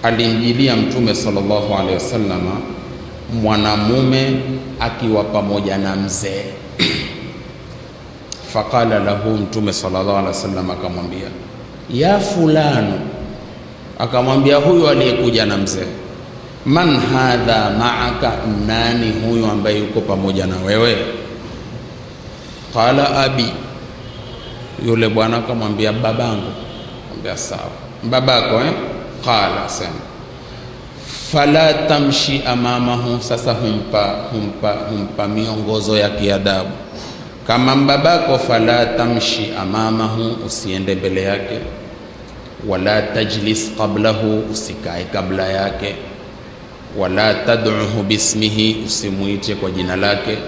alimjilia Mtume sallallahu alaihi wasallam mwanamume akiwa pamoja na mzee. Faqala lahu, Mtume sallallahu alaihi wasallam akamwambia, ya fulani, akamwambia huyu aliyekuja na mzee, man hadha ma'aka, nani huyu ambaye yuko pamoja na wewe? Qala abi, yule bwana akamwambia babangu. Akamwambia sawa, babako Qala, sema fala tamshi amamahu, sasa humpa miongozo ya kiadabu. Kama babako, fala tamshi amamahu, usiende mbele yake, wala tajlis qablahu, usikae kabla yake, wala tad'uhu bismihi, usimuite kwa jina lake,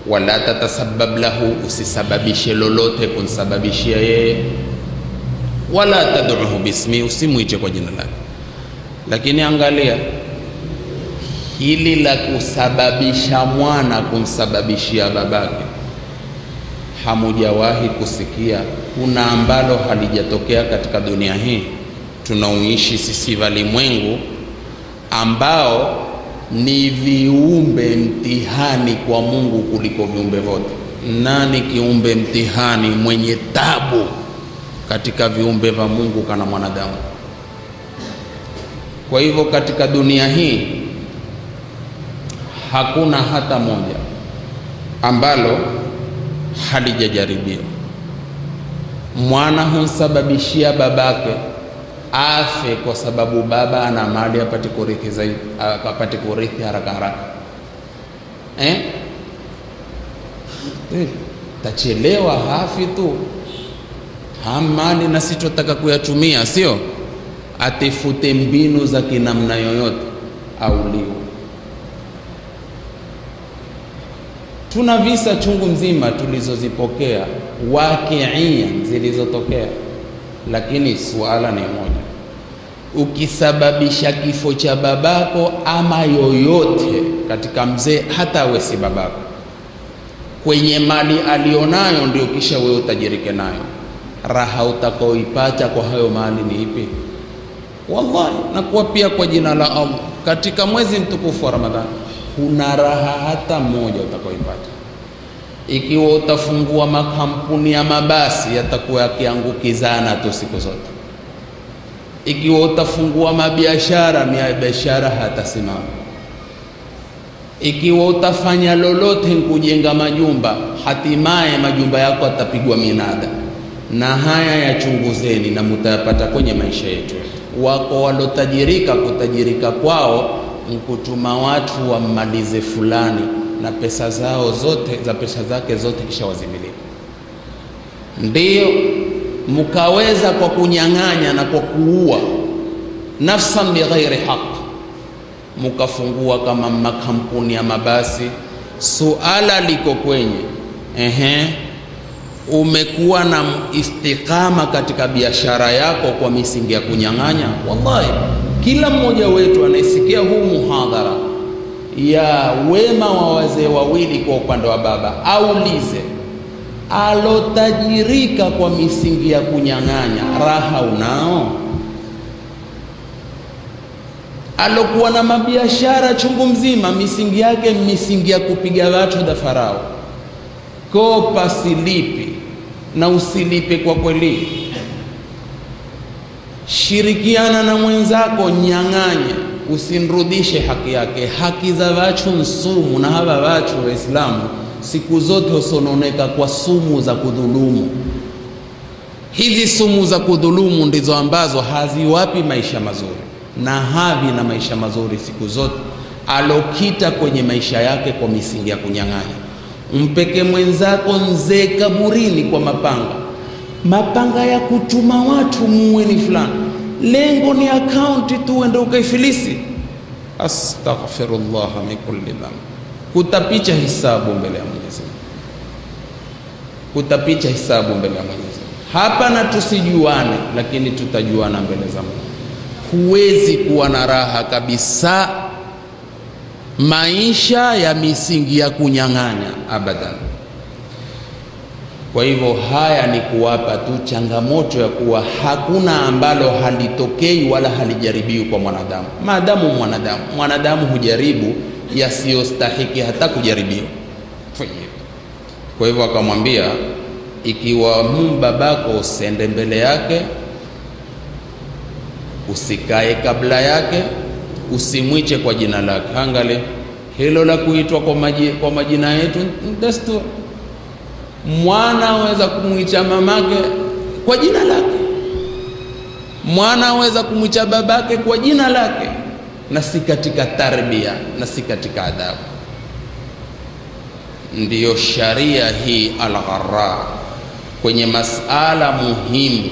wala tatasabbab lahu, usisababishe lolote kunsababishia yeye, wala tad'uhu bismihi, usimuite kwa jina lake. Lakini angalia hili la kusababisha mwana kumsababishia babake, hamujawahi kusikia kuna ambalo halijatokea katika dunia hii tunaoishi sisi walimwengu, ambao ni viumbe mtihani kwa Mungu kuliko viumbe vyote. Nani kiumbe mtihani mwenye tabu katika viumbe vya Mungu kana mwanadamu? Kwa hivyo katika dunia hii hakuna hata moja ambalo halijajaribiwa. Mwana humsababishia babake afe kwa sababu baba ana mali apate kurithi zaidi, apate kurithi haraka haraka. Tachelewa hafi tu, hamali na sitotaka kuyatumia, sio atafute mbinu za kinamna yoyote auliwe. Tuna visa chungu mzima tulizozipokea wakiia zilizotokea, lakini suala ni moja: ukisababisha kifo cha babako ama yoyote katika mzee, hata awe si babako, kwenye mali alionayo, ndio kisha wewe utajirike nayo, raha utakaoipata kwa hayo mali ni ipi? Wallahi nakuwa pia kwa jina la Allah, katika mwezi mtukufu wa Ramadhani kuna raha hata moja utakaoipata. Ikiwa utafungua makampuni ya mabasi, yatakuwa yakiangukizana tu siku zote. Ikiwa utafungua mabiashara, biashara hatasimama. Ikiwa utafanya lolote kujenga majumba, hatimaye majumba yako atapigwa minada. Na haya yachunguzeni na mutayapata kwenye maisha yetu. Wako walotajirika, kutajirika kwao mkutuma watu wammalize fulani na pesa zao zote, za pesa zake zote kisha wazimiliki. Ndiyo mkaweza kwa kunyang'anya na kwa kuua nafsan bighairi haq, mkafungua kama makampuni ya mabasi. Suala liko kwenye umekuwa na istiqama katika biashara yako kwa misingi ya kunyang'anya. Wallahi kila mmoja wetu anayesikia huu muhadhara ya wema wa wazee wawili kwa upande wa baba, aulize alotajirika kwa misingi ya kunyang'anya, raha unao? Alokuwa na mabiashara chungu mzima, misingi yake misingi ya kupiga watu dhafarao, kopa silipi na usilipe kwa kweli, shirikiana na mwenzako, nyang'anye, usinrudishe haki yake. Haki za watu nsumu, na hawa watu Waislamu siku zote usononeka kwa sumu za kudhulumu. Hizi sumu za kudhulumu ndizo ambazo haziwapi maisha mazuri, na havi na maisha mazuri siku zote alokita kwenye maisha yake kwa misingi ya kunyang'anya. Mpeke mwenzako nzee kaburini kwa mapanga ya kutuma watu muweni fulani, lengo ni akaunti tu uende ukaifilisi. Astaghfirullah min kulli dhanb. Kutapicha hisabu mbele ya Mwenyezi Mungu, kutapicha hisabu mbele ya Mwenyezi Mungu. Hapa na tusijuane, lakini tutajuana mbele za Mungu. Huwezi kuwa na raha kabisa maisha ya misingi ya kunyang'anya, abadan. Kwa hivyo haya ni kuwapa tu changamoto ya kuwa hakuna ambalo halitokei wala halijaribiwi kwa mwanadamu, maadamu mwanadamu hujaribu yasiyostahiki hata kujaribiwa. Kwa hivyo akamwambia, ikiwa babako usende mbele yake, usikae kabla yake, usimwiche kwa jina lake. Angalia hilo la kuitwa kwa majina yetu desturi. Mwana aweza kumwicha mamake kwa jina lake, mwana aweza kumwicha babake kwa jina lake, na si katika tarbia na si katika adabu. Ndiyo sharia hii al-gharra kwenye masala muhimu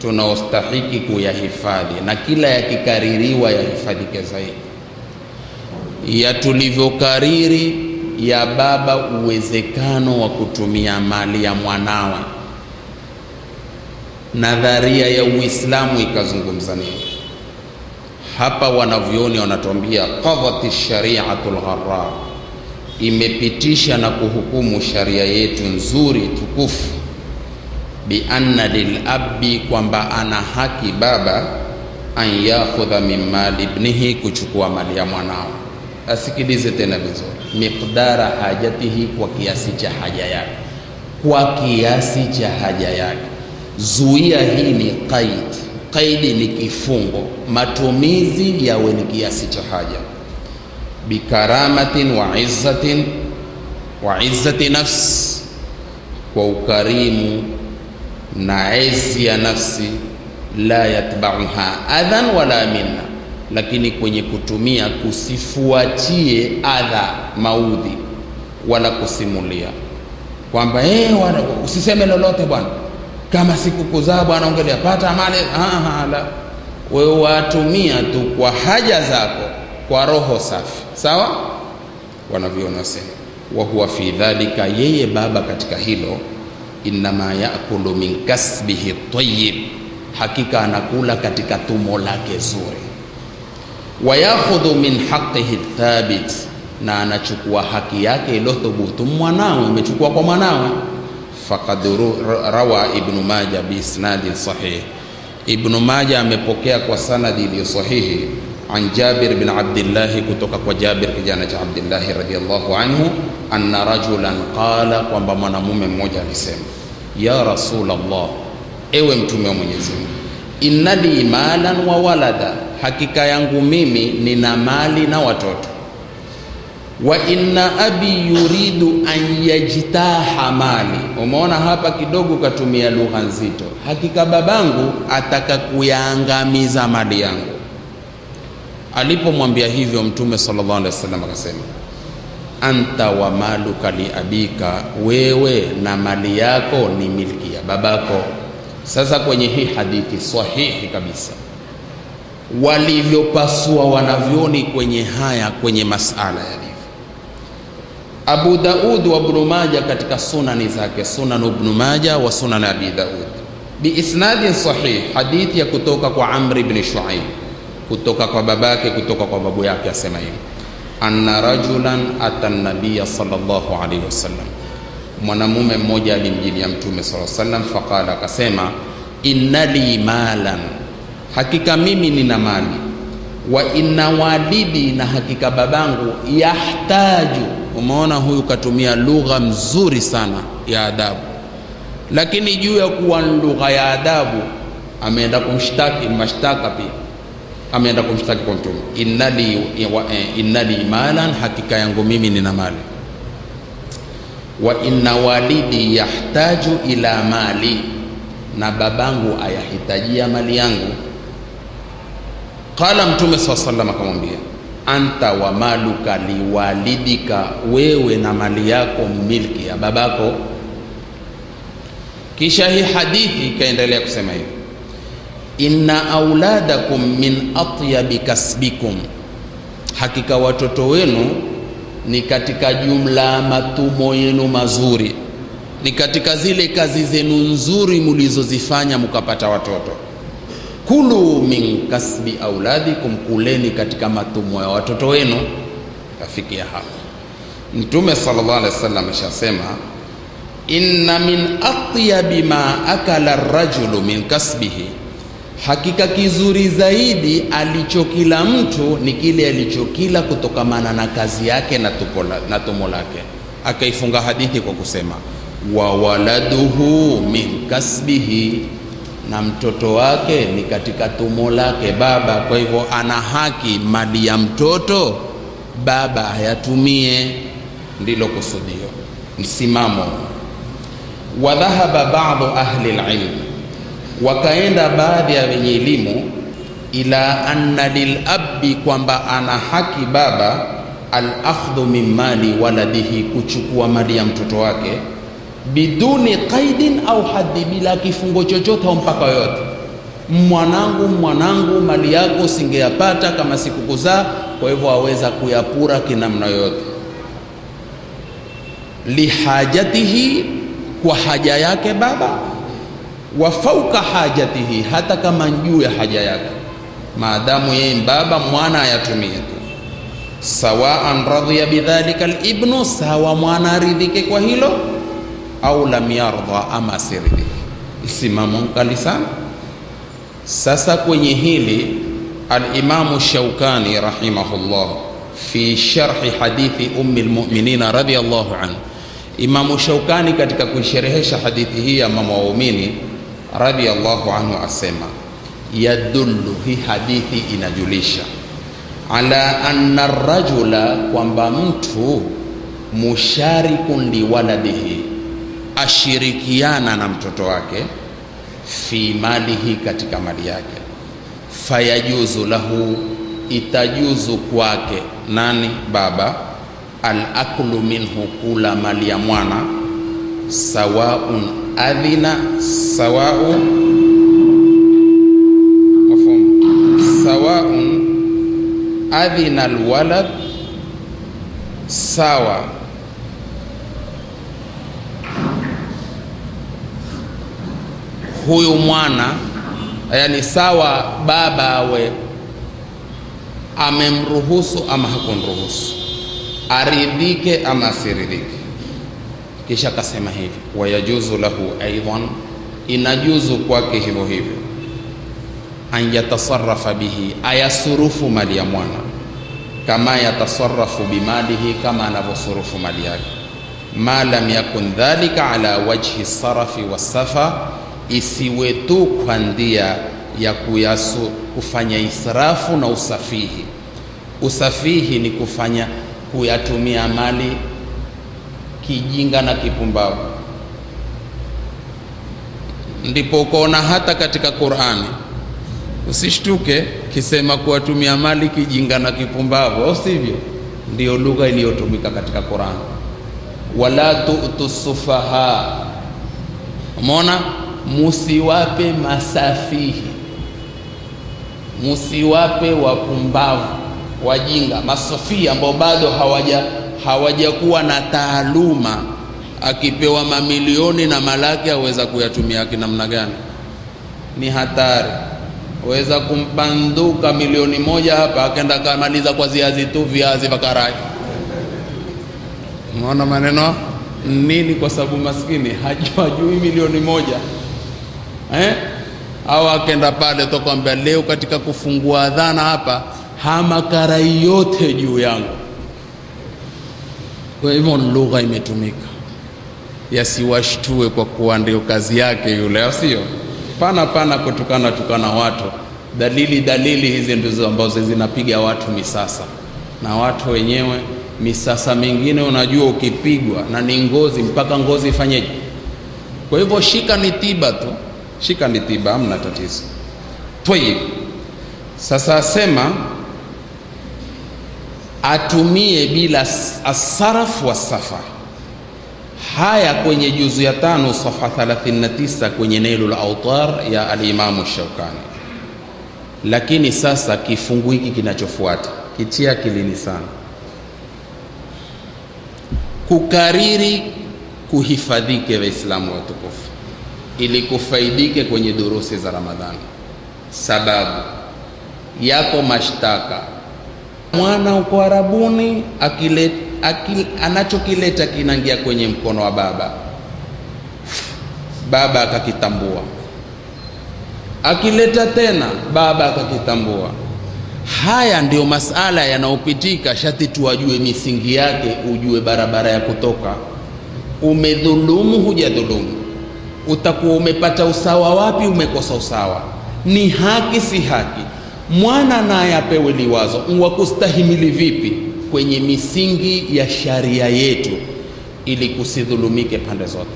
tunaostahiki kuyahifadhi, na kila yakikaririwa yahifadhike zaidi. Ya tulivyokariri ya baba uwezekano wa kutumia mali ya mwanawe, nadharia ya Uislamu ikazungumza nini? Hapa wanavyoni wanatuambia qadhati shari'atul gharra, imepitisha na kuhukumu sharia yetu nzuri tukufu, bi anna lil abi, kwamba ana haki baba an yakhudha min mali ibnihi, kuchukua mali ya mwanao. Asikilize tena vizuri, miqdara hajatihi, kwa kiasi cha haja yake, kwa kiasi cha haja yake. Zuia hii ni qaidi ni kifungo, matumizi yawe ni kiasi cha haja. Bikaramatin wa izzati nafs, kwa ukarimu na izi ya nafsi. La yatba'uha adhan wala minna, lakini kwenye kutumia kusifuatie adha, maudhi, wala kusimulia kwamba usiseme lolote bwana, kama sikukuzaa bwana ungelipata mali. La, wewe watumia tu kwa haja zako kwa roho safi, sawa. Wanaviona wasema wa huwa fi dhalika, yeye baba katika hilo, inma yaakulu min kasbihi tayyib, hakika anakula katika tumo lake zuri. Wa yakhudhu min haqqihi thabit, na anachukua haki yake iliyothubutu. Mwanawe amechukua kwa mwanawe. Faqad rawa Ibn Majah bi isnadin sahih, Ibn Majah amepokea kwa sanadi iliyo sahihi, an Jabir bin Abdullah, kutoka kwa Jabir kijana cha Abdullah radhiyallahu anhu, anna rajulan qala, kwamba mwanamume mmoja alisema, ya Rasulullah, ewe mtume wa Mwenyezi Mungu, inna li malan wa walada, hakika yangu mimi nina mali na watoto. Wa inna abi yuridu an yajtaha mali. Umeona hapa kidogo katumia lugha nzito. Hakika babangu ataka kuyaangamiza mali yangu. Alipomwambia hivyo Mtume sallallahu alaihi wasallam akasema, anta wa maluka li abika, wewe na mali yako ni milki ya babako. Sasa kwenye hii hadithi sahihi kabisa, walivyopasua wanavyoni kwenye haya, kwenye masala yalivyo. Abu Daud wa Ibn Majah katika sunani zake, Sunan Ibn Majah wa Sunan Abi Daud, biisnadin sahih, hadithi ya kutoka kwa Amr ibn Shuaib, kutoka kwa babake, kutoka kwa babu yake, asema hivi, anna rajulan ata an-nabiy sallallahu alayhi wasallam, mwanamume mmoja alimjilia Mtume sallallahu alayhi wasallam, faqala, akasema, inna li malan, hakika mimi nina mali, wa inna walidi, na hakika babangu, yahtaju. Umeona huyu katumia lugha mzuri sana ya adabu, lakini juu ya kuwa lugha ya adabu ameenda kumshtaki, mashtaka pia ameenda kumshtaki kwa Mtume, inna li malan, hakika yangu mimi nina mali, wa inna walidi yahtaju ila mali, na babangu ayahitajia mali yangu. Qala Mtume sallallahu alaihi wasallam akamwambia, anta wa maluka liwalidika, wewe na mali yako milki ya babako. Kisha hii hadithi ikaendelea kusema hivi, inna auladakum min atyabi kasbikum, hakika watoto wenu ni katika jumla matumo yenu mazuri, ni katika zile kazi zenu nzuri mulizozifanya mukapata watoto. Kulu min kasbi auladikum, kuleni katika matumo ya watoto wenu. Kafikia hapo Mtume sallallahu alaihi wasallam ashasema, inna min atyabi ma akala ar-rajulu min kasbihi, hakika kizuri zaidi alichokila mtu ni kile alichokila kutokamana na kazi yake na tumo lake. Akaifunga hadithi kwa kusema, wa waladuhu min kasbihi, na mtoto wake ni katika tumo lake baba. Kwa hivyo ana haki mali ya mtoto baba ayatumie, ndilo kusudio, msimamo. Wa dhahaba ba'du ahli al-ilm, wakaenda baadhi ya wenye elimu, ila anna lilabbi, kwamba ana haki baba, al-akhdhu min mali waladihi, kuchukua mali ya mtoto wake, biduni qaidin au haddi, bila kifungo chochote au mpaka yote. Mwanangu, mali yako singeyapata kama sikukuzaa, kwa hivyo aweza kuyapura kinamna yote. Lihajatihi, kwa haja yake baba, wa fauka hajatihi, hata kama juu ya haja yake, maadamu yeye baba, mwana ayatumie tu. Sawaan radhiya bidhalika al-ibnu, sawa mwana aridhike kwa hilo, au lam yardha, ama asiridhike. Msimamo mkali sana. Sasa kwenye hili al-Imamu Shawkani rahimahullah fi sharhi hadithi ummi al-mu'minin radhiyallahu anhu, Imamu Shawkani katika kuisherehesha hadithi hii ya mama waumini radhiyallahu anhu asema, yadullu, hii hadithi inajulisha, ala anna ar-rajula, kwamba mtu musharikun liwaladihi, ashirikiana na mtoto wake, fi malihi, katika mali yake, fayajuzu lahu, itajuzu kwake nani? Baba, al-aklu minhu, kula mali ya mwana, sawaun adhina sawa'u mafhum sawa'un adhina alwalad sawa huyu mwana, yani sawa baba awe amemruhusu ama hakumruhusu, aridhike ama asiridhike. Kisha kasema hivi, wayajuzu lahu aidan, inajuzu kwake hivyo hivyo, an yatasarrafa bihi, ayasurufu mali ya mwana, kama yatasarrafu bimalihi, kama anavyosurufu mali yake, ma lam yakun dhalika ala wajhi sarafi wasafa, isiwe tu kwa ndia ya kufanya israfu na usafihi. Usafihi ni kuyatumia mali kijinga na kipumbavu. Ndipo ukaona hata katika Qur'ani, usishtuke kisema kuwatumia mali kijinga na kipumbavu, au sivyo? Ndio lugha iliyotumika katika Qur'ani. Wala tu'tu sufaha, umeona, musiwape masafihi, musiwape wapumbavu, wajinga, masafii ambao bado hawajakuwa na taaluma. Akipewa mamilioni na malaki aweza kuyatumia kinamna gani? Ni hatari. Weza kumpanduka milioni moja hapa akaenda kamaliza kwa ziazi tu, viazi vakarai. Unaona maneno nini? Kwa sababu maskini hajui milioni moja au akaenda pale tokwambia leo katika kufungua adhana hapa hama karai yote juu yangu. Kwa hivyo lugha imetumika, yasiwashtue kwa kuwa ndio kazi yake yule, sio pana kutukana watu. Dalili hizi ndizo ambazo zinapiga watu misasa, na watu wenyewe misasa mingine unajua ukipigwa na ni ngozi, mpaka ngozi ifanyeje? Kwa hivyo shika ni tiba tu, shika ni tiba, hamna tatizo. Tayeb, sasa asema atumie bila asaraf wa safa. Haya kwenye juzu ya 5 safha 39 kwenye Nailul Awtar ya al-Imam Shaukani. Lakini sasa kifungu hiki kinachofuata kitia kilini sana, kukariri kuhifadhike Waislamu watukufu, ili kufaidike kwenye durusi za Ramadhani. Sababu yako mashtaka, mwana uko Arabuni anachokileta kinaingia kwenye mkono wa baba akakitambua, akileta tena baba akakitambua. Haya ndio masala yanayopitika, shati tuwajue misingi yake, ujue barabara ya kutoka. Umedhulumu hujadhulumu, utakuwa umepata usawa wapi, umekosa usawa, ni haki si haki. Mwana naye apewe liwazo wa kustahimili vipi kwenye misingi ya sharia yetu, ili kusidhulumike pande zote.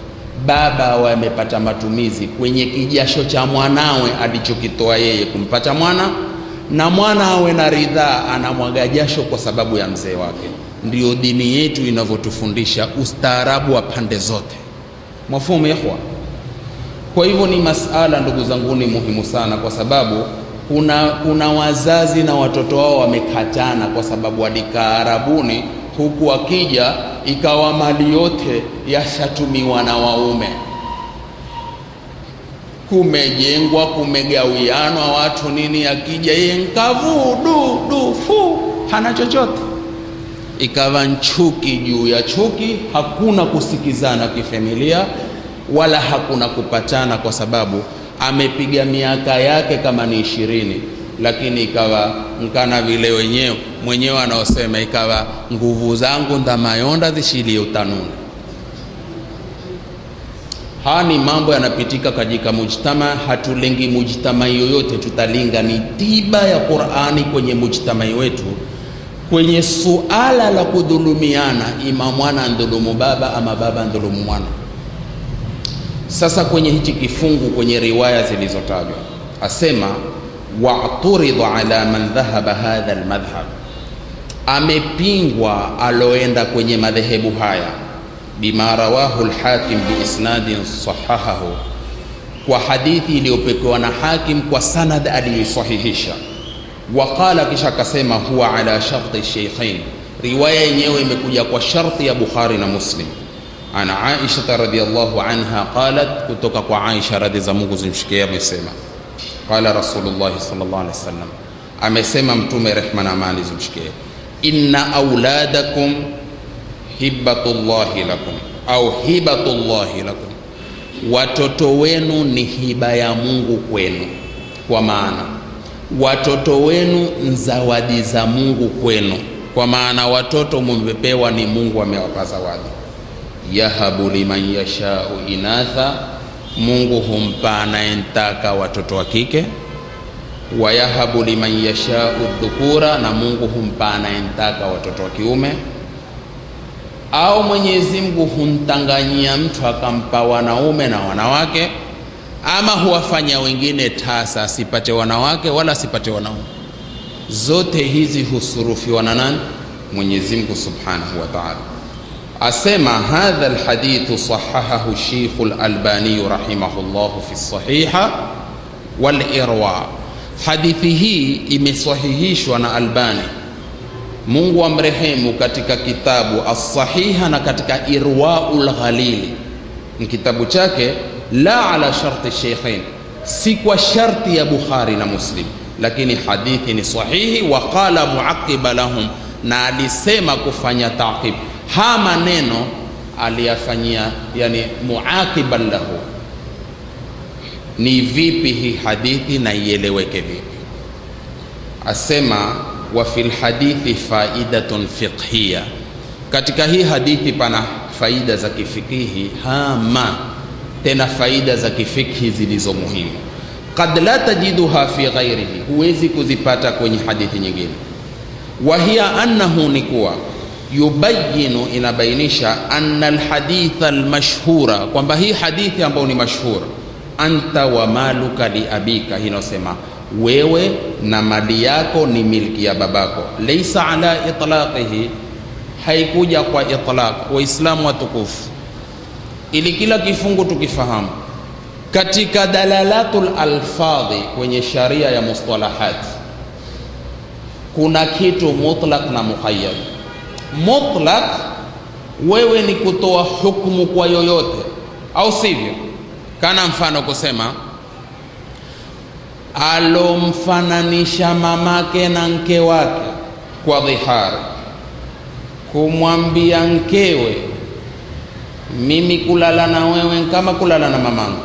Baba wamepata matumizi kwenye kijasho cha mwanawe alichokitoa yeye kumpata mwana, na mwana awe na ridhaa, anamwaga jasho kwa sababu ya mzee wake. Ndio dini yetu inavyotufundisha, ustaarabu wa pande zote. Mafhumu ikhwa? Kwa hivyo ni masala, ndugu zangu, ni muhimu sana, kwa sababu kuna wazazi na watoto wao wamekatana kwa sababu walikaa Arabuni, huku akija ikawa mali yote yashatumiwa na waume. Kumejengwa, kumegawianwa watu nini, akija yeye nkavu fu hana chochote. Ikawa nchuki juu ya chuki, hakuna kusikizana kifamilia, wala hakuna kupatana, kwa sababu amepiga miaka yake kama ni 20, lakini ikawa mkana vile mwenyewe anaosema, ikawa nguvu zangu ndamayonda zishilie utanuni. Haya ni mambo yanapitika katika mujtama. Hatulengi mujtama yoyote, tutalinga ni tiba ya Qur'ani kwenye mujtama wetu, kwenye suala la kudhulumiana, ima mwana ndhulumu baba ama baba ndhulumu mwana. Sasa kwenye hichi kifungu, kwenye riwaya zilizotajwa, asema wa'turidhu ala man dhahaba hadha almadhhab, amepingwa aloenda kwenye madhehebu haya, bima rawahu al-Hakim biisnadin sahahahu, kwa hadithi iliyopokewa na Hakim kwa sanad aliyosahihisha. Waqala, kisha akasema, huwa ala sharti shaykhain, riwaya yenyewe imekuja kwa sharti ya Bukhari na Muslim. Ana Aisha radhiyallahu anha qalat, kutoka kwa Aisha radhi za Mungu zimshikie, amesema qala Rasulullah sallallahu alaihi wasallam, amesema Mtume rehma na amani zimshikie, inna auladakum hibatullahi lakum au hibatullahi lakum, watoto wenu ni hiba ya Mungu kwenu. Kwa maana watoto wenu zawadi za Mungu kwenu, kwa maana watoto mmepewa ni Mungu amewapa zawadi. Yahabu liman yashau inatha, Mungu humpa anayemtaka watoto wa kike. Wa yahabu liman yashau dhukura, na Mungu humpa anayemtaka watoto wa kiume. Au Mwenyezi Mungu humtanganyia mtu akampa wanaume na wanawake, ama huwafanya wengine tasa, asipate wanawake wala asipate wanaume. Zote hizi husurufiwa na nani? Mwenyezi Mungu subhanahu wa ta'ala. Asema hadha alhadithu sahahahu Sheikh al-Albani rahimahullahu fi sahiha wal irwa. Hadithi hii imesahihishwa na Albani, Mungu amrehemu, katika kitabu as-sahiha na katika irwaul ghalili, ni kitabu chake, la ala sharti shaykhain, si kwa sharti ya Bukhari na Muslim, lakini hadithi ni sahihi. Wa qala muaqiba lahum, na alisema kufanya taqib, ha maneno aliyafanyia yani muaqiban lahu, ni vipi hii hadithi na ieleweke vipi. Asema wa fil hadithi faidatun fiqhiyya, katika hii hadithi pana faida za kifikihi hama, tena faida za kifikhi zilizo muhimu. Qad la tajiduha fi ghairihi, huwezi kuzipata kwenye hadithi nyingine. Wa hiya annahu, ni kuwa yubayinu, inabainisha, anna alhaditha almashhura, kwamba hii hadithi ambayo ni mashhur, anta wa maluka li abika, inasema wewe na mali yako ni milki ya babako. Laysa ala itlaqihi, haikuja kwa itlaq. Waislamu watukufu, ili kila kifungu tukifahamu, katika dalalatul alfadhi kwenye sharia ya mustalahat kuna kitu mutlaq na muqayyad. Mutlaq, wewe ni kutoa hukumu kwa yoyote, au sivyo? Kana mfano kusema alomfananisha mamake na mke wake kwa dhihari, kumwambia mkewe, mimi kulala na wewe kama kulala na mamangu,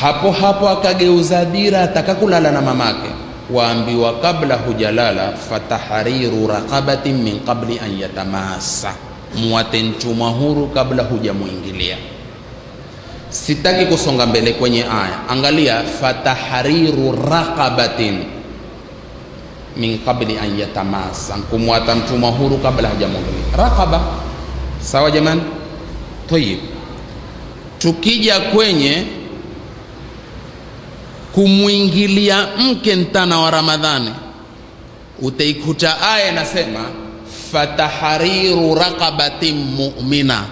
hapo hapo akageuza dira ataka kulala na mamake, waambiwa kabla hujalala, fatahariru raqabatin min qabli an yatamassa, muwate mtumwa huru kabla hujamuingilia. Sitaki kusonga mbele kwenye aya, angalia, fatahariru raqabatin min qabli an yatamassa, kumwata mtumwa huru kabla hajamuingilia. Raqaba, sawa jamani? Tayib, tukija kwenye kumuingilia mke mtana wa Ramadhani, utaikuta aya nasema fatahariru raqabatin mu'mina.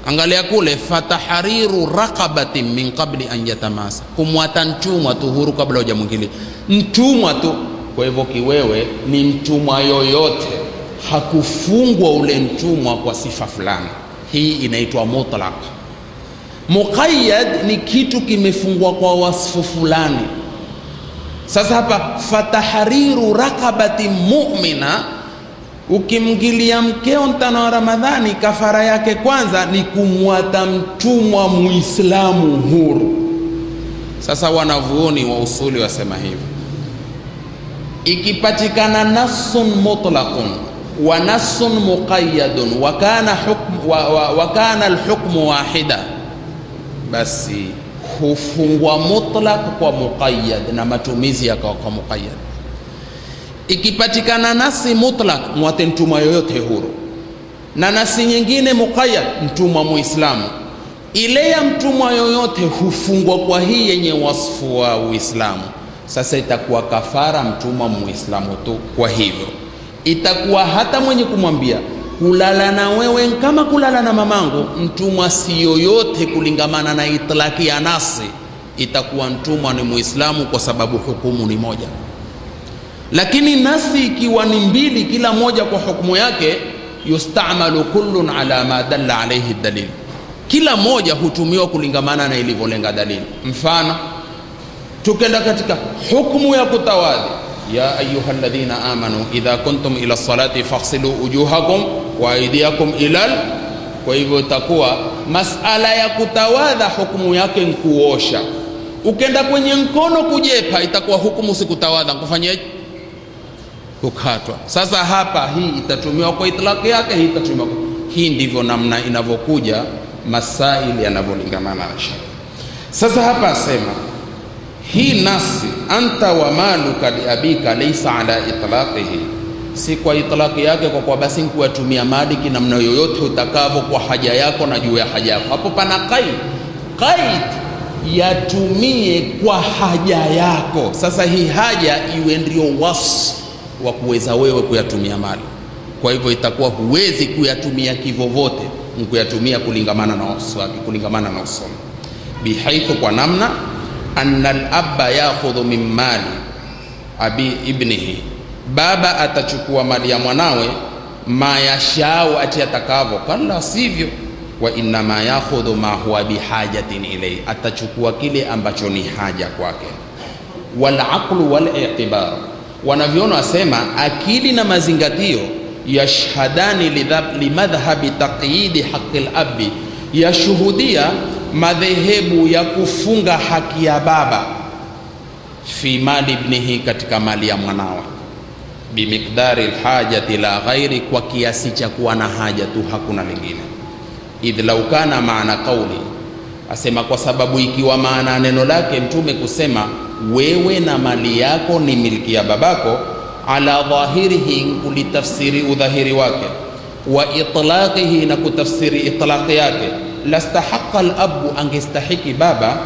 Angalia kule, fatahariru raqabatin min qabli an yatamasa, kumwata mtumwa tu huru kabla hujamwingilia. Mtumwa tu, kwa hivyo kiwewe ni mtumwa yoyote, hakufungwa ule mtumwa kwa sifa fulani. Hii inaitwa mutlaq. Muqayyad ni kitu kimefungwa kwa wasfu fulani. Sasa hapa fatahariru raqabati mu'mina, ukimgilia mkeo mtano wa Ramadhani, kafara yake kwanza ni kumwata mtumwa muislamu huru. Sasa wanavuoni wa usuli wasema hivi, ikipatikana nassun mutlaqun wa nassun muqayyadun wa kana alhukmu wahida, basi hufungwa mutlaq kwa muqayyad na matumizi yakawa kwa muqayyad. Ikipatikana nasi mutlaq, mwate mtumwa yoyote huru, na nasi nyingine muqayyad, mtumwa muislamu, ile ya mtumwa yoyote hufungwa kwa hii yenye wasfu wa Uislamu. Sasa itakuwa kafara mtumwa muislamu tu. Kwa hivyo itakuwa hata mwenye kumwambia kulala na wewe kama kulala na mamangu. Mtumwa si yoyote kulingamana na itlaki ya nasi, itakuwa mtumwa ni Muislamu kwa sababu hukumu ni moja. Lakini nasi ikiwa ni mbili, kila moja kwa hukumu yake, yustamalu kullun ala ma dalla alayhi dalil, kila moja hutumiwa kulingamana na ilivyolenga dalili. Mfano, tukenda katika hukumu ya kutawadhi, ya ayyuhalladhina amanu idha kuntum ila salati faghsilu wujuhakum wa aydiyakum ilal. Kwa hivyo itakuwa masala ya kutawadha hukumu yake ni kuosha. Ukenda kwenye mkono kujepa, itakuwa hukumu si kutawadha, kufanyaje? Kukatwa. Sasa hapa hii itatumiwa kwa itlaqi yake, hii itatumiwa kwa... hii ndivyo namna inavyokuja masaili yanavyolingamana na sharia. Sasa hapa asema hii nasi anta wa maluka li abika laysa ala itlaqihi, si kwa itlaqi yake, kwa kwa basi kuyatumia mali namna yoyote utakavyo kwa haja yako na juu ya haja yako. Hapo pana qaid yatumie kwa haja yako. Sasa hii haja iwe ndio wasf wa kuweza wewe kuyatumia mali. Kwa hivyo itakuwa huwezi kuyatumia kivovote, kuyatumia kulingamana na waswaki, kulingamana na usomi. Bihaithu, kwa namna anna al-abba yakhudhu min mali abi ibnihi, baba atachukua mali ya mwanawe ma yashau, ati atakavyo. Kalla, sivyo. Wa inna ma yakhudhu ma huwa bihajatin ilayhi, atachukua kile ambacho ni haja kwake. Wal aqlu wal i'tibar, wanavyoona wasema akili na mazingatio, yashhadani limadhhabi taqyidi haqqi al-abi, yashuhudia madhehebu ya kufunga haki ya baba fi mali ibnihi, katika mali ya mwanawe, bimiqdari alhajati la ghairi, kwa kiasi cha kuwa na haja tu, hakuna lingine. Idh law kana maana qawli, asema kwa sababu ikiwa maana neno lake Mtume kusema wewe na mali yako ni milki ya babako, ala dhahirihi, kulitafsiri udhahiri wake, wa itlaqihi, na kutafsiri itlaqi yake, lastahaqa al-abu, angestahiki baba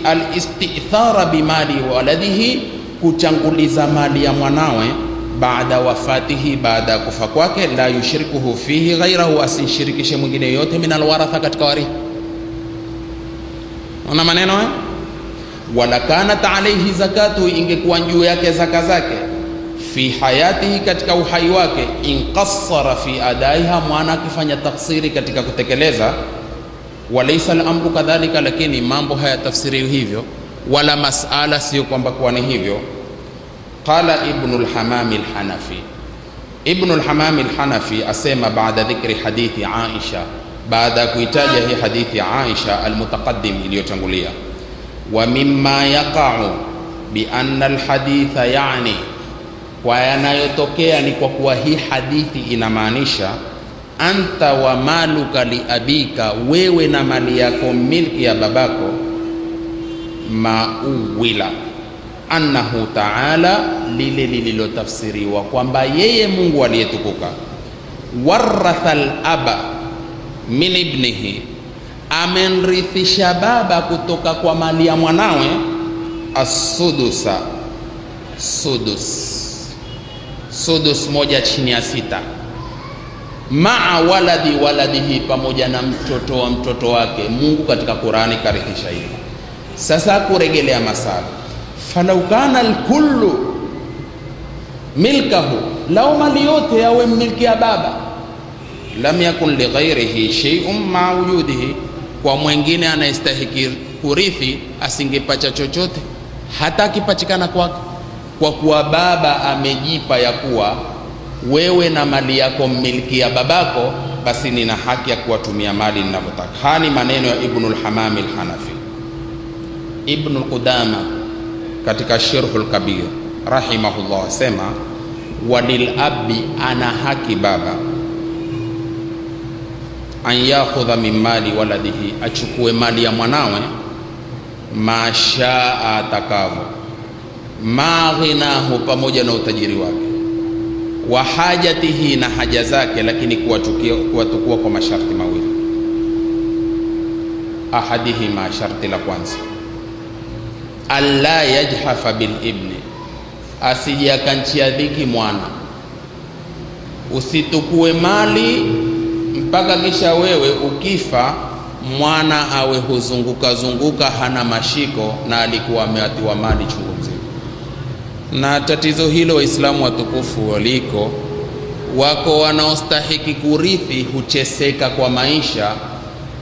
al-istithara bimali waladihi, kuchanguliza mali ya mwanawe, baada wafatihi, baada ya kufa kwake, la yushrikuhu fihi ghairahu, asishirikishe mwingine yote, min alwaratha, katika warithi. Una maneno haya? Wala kanat alayhi zakatu, ingekuwa juu yake zaka zake, fi hayatihi, katika uhai wake, inqassara fi adaiha, mwana akifanya tafsiri katika kutekeleza. Walaysa al-amru kadhalika, lakini mambo haya tafsiri hivyo, wala masala sio kwamba kwa ni hivyo. Qala Ibn al-Hamam al-Hanafi, Ibn al-Hamam al-Hanafi asema baada dhikri hadithi Aisha, baada ya kuitaja hii hadithi ya Aisha al-mutaqaddim iliyotangulia, wa mimma yaqa'u bi anna al-haditha, yani kwa yanayotokea ni kwa kuwa hii hadithi inamaanisha anta wa maluka li abika, wewe na mali yako milki ya babako, mauwila annahu ta'ala, lile lililotafsiriwa kwamba yeye Mungu aliyetukuka, waratha al-aba min ibnihi, amenrithisha baba kutoka kwa mali ya mwanawe, as-sudusa, sudus moja chini ya 6, maa waladihi, pamoja na mtoto wa mtoto wake. Mungu katika Qur'ani karithisha hili. Sasa kuregelea masala, falau kana al-kullu milkahu, lau mali yote yawe milki ya baba, lam yakun li ghairihi shay'un ma wujudihi, kwa mwingine anayestahiki kurithi asingepacha chochote hata akipachikana kwake, kwa kuwa baba amejipa ya kuwa wewe na mali yako milki ya babako, basi nina haki ya kuwatumia mali ninavyotaka. Hani maneno ya Ibn al-Hamam al-Hanafi. Ibn al-Qudama katika Sharhul Kabir rahimahullah sema, walil abi, ana haki baba, an yakhudha min mali waladihi, achukue mali ya mwanawe, mashaa atakavyo, ma ghinahu, pamoja na utajiri wake, wa hajatihi, na haja zake, lakini kuwatukua kwa masharti mawili. Ahadihima, sharti la kwanza, alla yajhafa bil ibni, asije akanchia dhiki mwana, Usitukue mali mpaka kisha wewe ukifa mwana awe huzunguka zunguka hana mashiko na alikuwa ameatiwa mali chungu mzima. Na tatizo hilo Waislamu watukufu waliko, wako wanaostahiki kurithi hucheseka kwa maisha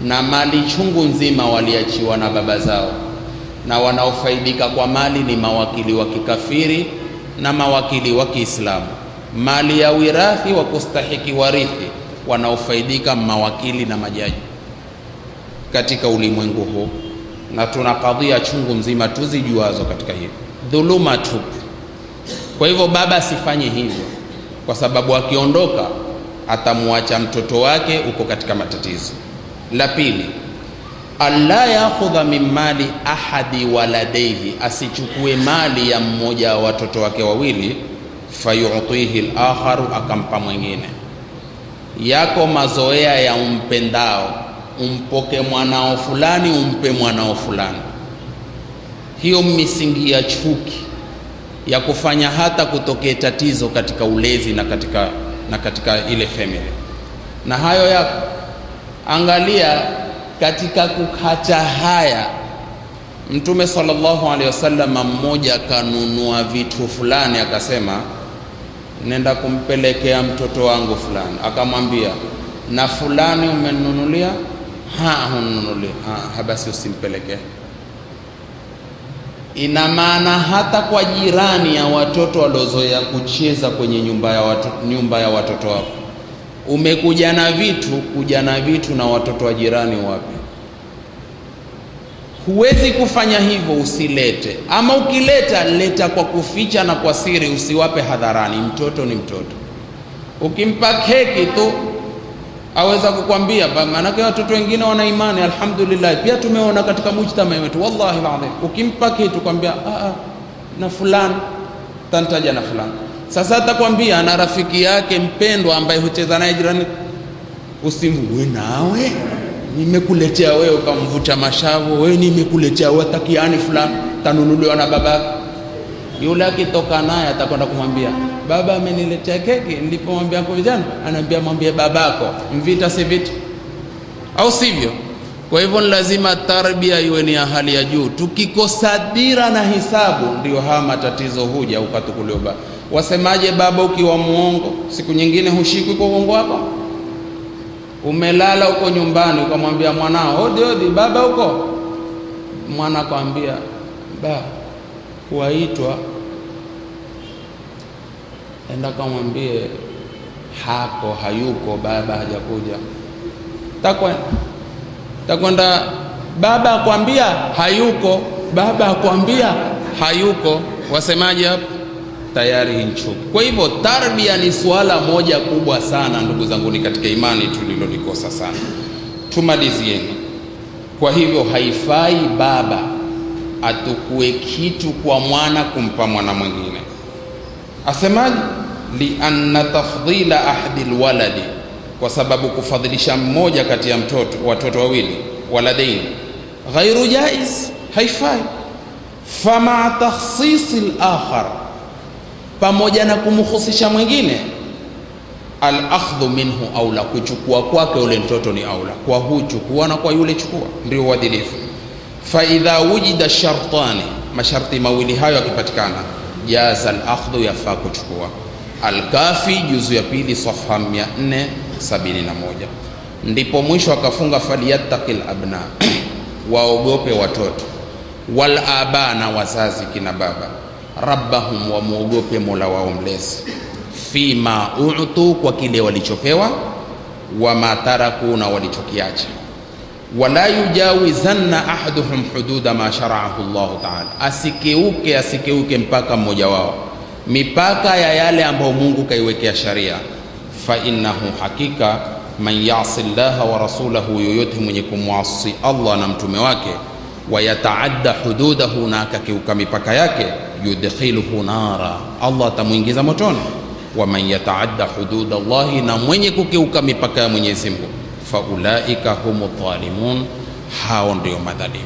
na mali chungu nzima waliachiwa na baba zao, na wanaofaidika kwa mali ni mawakili wa kikafiri na mawakili wa Kiislamu. Mali ya wirathi wa kustahiki warithi, wanaofaidika mawakili na majaji katika ulimwengu huu. Na tuna kadhia chungu mzima tuzijuazo katika hili, dhuluma tupu. Kwa hivyo baba asifanye hivyo, kwa sababu akiondoka atamuacha mtoto wake uko katika matatizo. La pili, alla yakhudha min mali ahadi waladaihi, asichukue mali ya mmoja wa watoto wake wawili, fayutihi al-akharu, akampa mwingine. Yako mazoea ya umpendao, umpoke mwanao fulani umpe mwanao fulani. Hiyo misingi ya chuki ya kufanya hata kutokea tatizo katika ulezi na katika ile family. Na hayo yako, angalia katika kukata haya, Mtume sallallahu alaihi wasallam mmoja kanunua vitu fulani, akasema nenda kumpelekea mtoto wangu fulani. Akamwambia, na fulani umenunulia? Hununulia. Basi usimpelekee. Ina maana hata kwa jirani ya watoto waliozoea kucheza kwenye nyumba ya watoto wako, umekuja na vitu na watoto wa jirani wapi? Huwezi kufanya hivyo, usilete. Ama ukileta, leta kwa kuficha na kwa siri, usiwape hadharani. Mtoto ni mtoto. Ukimpa keki tu aweza kukwambia, maanake watoto wengine wana imani, alhamdulillah. Pia tumeona katika mujtama wetu, wallahi alazim, ukimpa kitu kwambia na fulani, tantaja na fulani. Sasa atakwambia na rafiki yake mpendwa ambaye hucheza naye jirani, usimwe nawe, nimekuletea wewe, ukamvuta mashavu, wewe nimekuletea wewe, takiani fulani tanunuliwa na babake. Yule akitoka naye atakwenda kumwambia, baba ameniletea keki. Nilipomwambia kwa vijana, anaambia mwambie babako. Mvita si vitu, au sivyo? Kwa hivyo lazima tarbia iwe ni ya hali ya juu. Tukikosa dira na hisabu, ndio haya matatizo huja ukatukuliwa baba. Wasemaje baba ukiwa muongo? Siku nyingine hushikwi kwa uongo wako. Umelala uko nyumbani, ukamwambia mwanao, hodi baba huko. Mwana akwambia, ba kuaitwa, enda kamwambie hayuko, baba hajakuja. Takwenda baba akwambia hayuko, baba akwambia hayuko. Wasemaje hapo? Tayari hinchuki. Kwa hivyo tarbia ni suala moja kubwa sana, ndugu zangu, ni katika imani tulilolikosa sana. Tumalizieni. Kwa hivyo haifai baba atukue kitu kwa mwana kumpa mwana mwingine. Asemaje? Li anna tafdhila ahdi alwaladi, kwa sababu kufadhilisha mmoja kati ya watoto wawili, waladain, ghairu jaiz, haifai. Fama takhsisi al-akhar, pamoja na kumhusisha mwingine, al-akhdhu minhu aula, kuchukua kwake ule mtoto ni aula. Kwa huu chukua na kwa yule chukua, ndio uadilifu. Fa idha wujida shartani, masharti mawili hayo yakipatikana, jaza al-akhdhu, yafaa kuchukua. Al-Kafi juzu ya pili safha 471. Ndipo mwisho akafunga, falyattaqil abna, waogope watoto, wal aba, na wazazi kina baba, rabbahum, wamuogope mola wao mlezi, fima u'tu, kwa kile walichopewa, wa mataraku, na walichokiacha. Wala yujawizanna ahaduhum hududa ma shara'ahu Allah ta'ala, asikeuke mpaka mmoja wao mipaka ya yale ambayo Mungu kaiwekea sharia. Fa innahu, hakika, man yasi llaha wa rasulahu, yoyote mwenye kumwasi Allah na mtume wake, wa yataadda hududahu, na akakeuka mipaka yake, yudkhiluhu nara, Allah atamuingiza motoni. Wa man yataadda hududallahi, na mwenye kukeuka mipaka ya Mwenyezi Mungu, fa ulaika humu dhalimun, hao ndio madhalimu.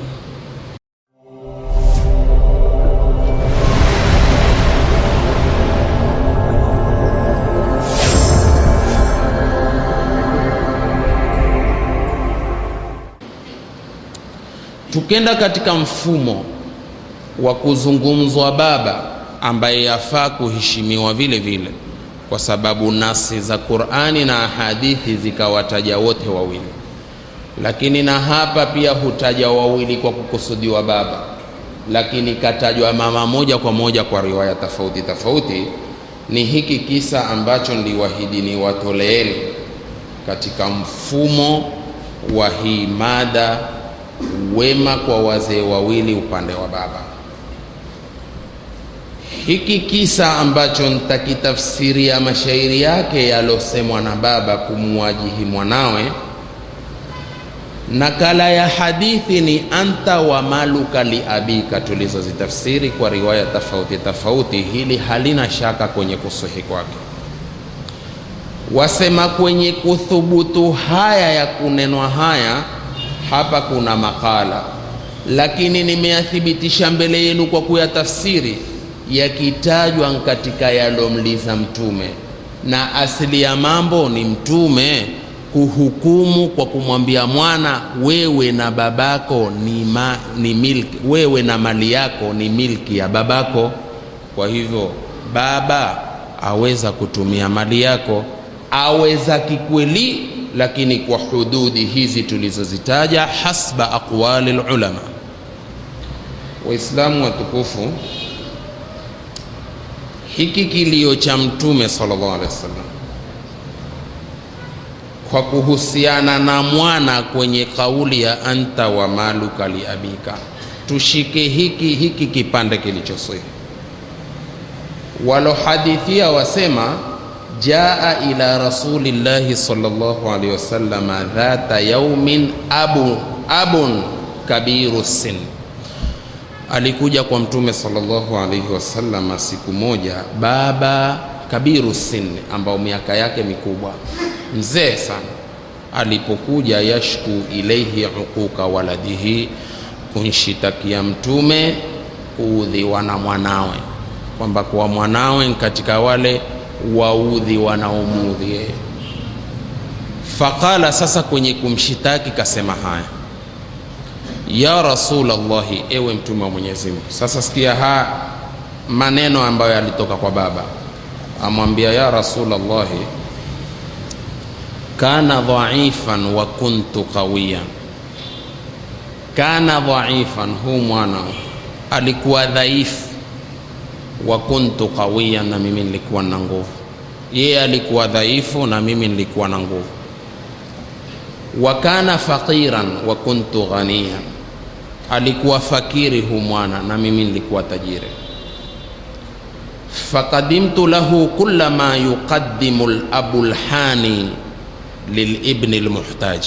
Tukenda katika mfumo wa kuzungumzwa baba ambaye yafaa kuheshimiwa vile vile, kwa sababu nasi za Qur'ani na hadithi zikawataja wote wawili, lakini na hapa pia hutaja wawili kwa kukusudiwa baba, lakini katajwa mama moja kwa moja kwa riwaya tofauti tofauti. Ni hiki kisa ambacho niliwaahidi watoleeni katika mfumo wa hii mada, wema kwa wazee wawili upande wa baba. Hiki kisa ambacho nitakitafsiria mashairi yake yalosemwa na baba kumwajihi mwanawe. Nakala ya hadithi ni anta wa maluka li abika, tulizozitafsiri kwa riwaya tofauti tofauti. Hili halina shaka kwenye kusahihi kwake. Wasema kwenye kuthubutu haya ya kunenwa haya, hapa kuna makala, lakini nimeyathibitisha mbele yenu kwa kuyatafsiri, yakitajwa katika yalomliza Mtume, na asili ya mambo ni Mtume kuhukumu kwa kumwambia mwana, wewe na babako ni milki, wewe na mali yako ni milki ya babako. Kwa hivyo baba aweza kutumia mali yako, aweza kikweli, lakini kwa hududi hizi tulizozitaja, hasba aqwali ulama. Waislamu watukufu, hiki kilio cha Mtume sallallahu alaihi wasallam kwa kuhusiana na mwana kwenye kauli ya anta wa maluka li abika, tushike hiki kipande kilichosahihi. Walo hadithia wasema, jaa ila rasulillahi sallallahu alaihi wasallam dhata yaumin abun kabiru sin, alikuja kwa Mtume sallallahu alaihi wasallam siku moja baba kabiru sin, ambao miaka yake mikubwa, mzee sana. Alipokuja yashku ilaihi uquqa waladihi, kunshitakia Mtume kuudhiwa na mwanawe, kwamba kwa mwanawe katika wale waudhi wanaomuudhi yeye. Faqala, sasa kwenye kumshitaki kasema haya, ya Rasulallahi, ewe Mtume wa Mwenyezi Mungu. Sasa sikia haya maneno ambayo yalitoka kwa baba, amwambia ya Rasulallahi, kana dhaifan wa kuntu qawiyan. Kana dhaifan, huu mwana alikuwa dhaifu, wa kuntu qawiyan, na mimi nilikuwa na nguvu. Yeye alikuwa dhaifu na mimi nilikuwa na nguvu. Wa kana faqiran wa kuntu ghaniyan, alikuwa fakiri huu mwana na mimi nilikuwa tajiri. Faqadimtu lahu kulla ma yuqaddimu al-abu al-hani lilibni al-muhtaj,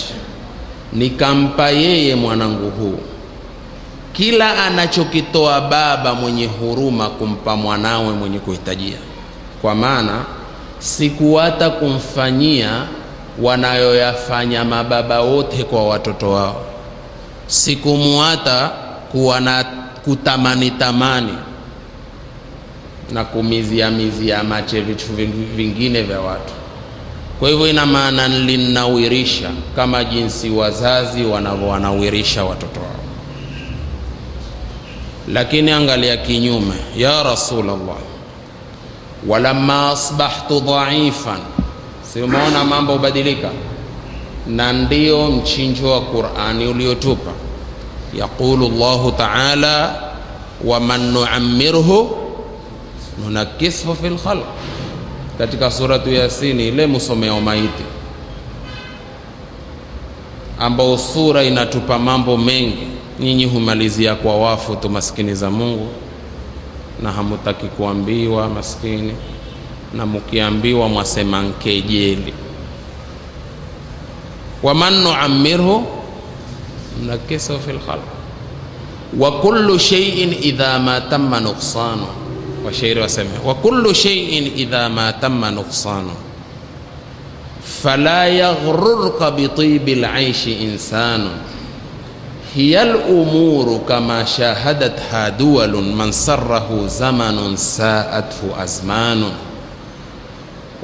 nikampa yeye mwanangu huu kila anachokitoa baba mwenye huruma kumpa mwanawe mwenye kuhitajia. Kwa maana sikuwata kumfanyia wanayoyafanya mababa wote kwa watoto wao, sikumuata kuwa na kutamani na kumizia mache vitu vingine vya watu. Kwa hivyo ina maana nilinawirisha kama jinsi wazazi wanavyowanawirisha watoto wao. Lakini angalia kinyume, ya Rasulullah, walamma asbahtu dhaifan, simuona mambo badilika. Na ndio mchinjo wa Qur'ani uliotupa, yaqulu Allahu ta'ala, wa man nu'ammirhu nunakishu fil khalq, katika suratu Yasini ile musomeo maiti, ambao sura inatupa mambo mengi. Nyinyi humalizia kwa wafu tu, maskini za Mungu, na hamutaki kuambiwa maskini, na mukiambiwa mwasema nkejeli. wa man nu'ammirhu nunakishu fil khalq wa kullu shay'in idha ma tamma nuqsanu. Washairi waseme, wa kullu shay'in idha ma tamma nuqsanu fala yaghrurka bi tibil 'aishi insanu, hiya al-umuru kama shahadatha duwalun man sarrahu zamanun sa'athu azmanun,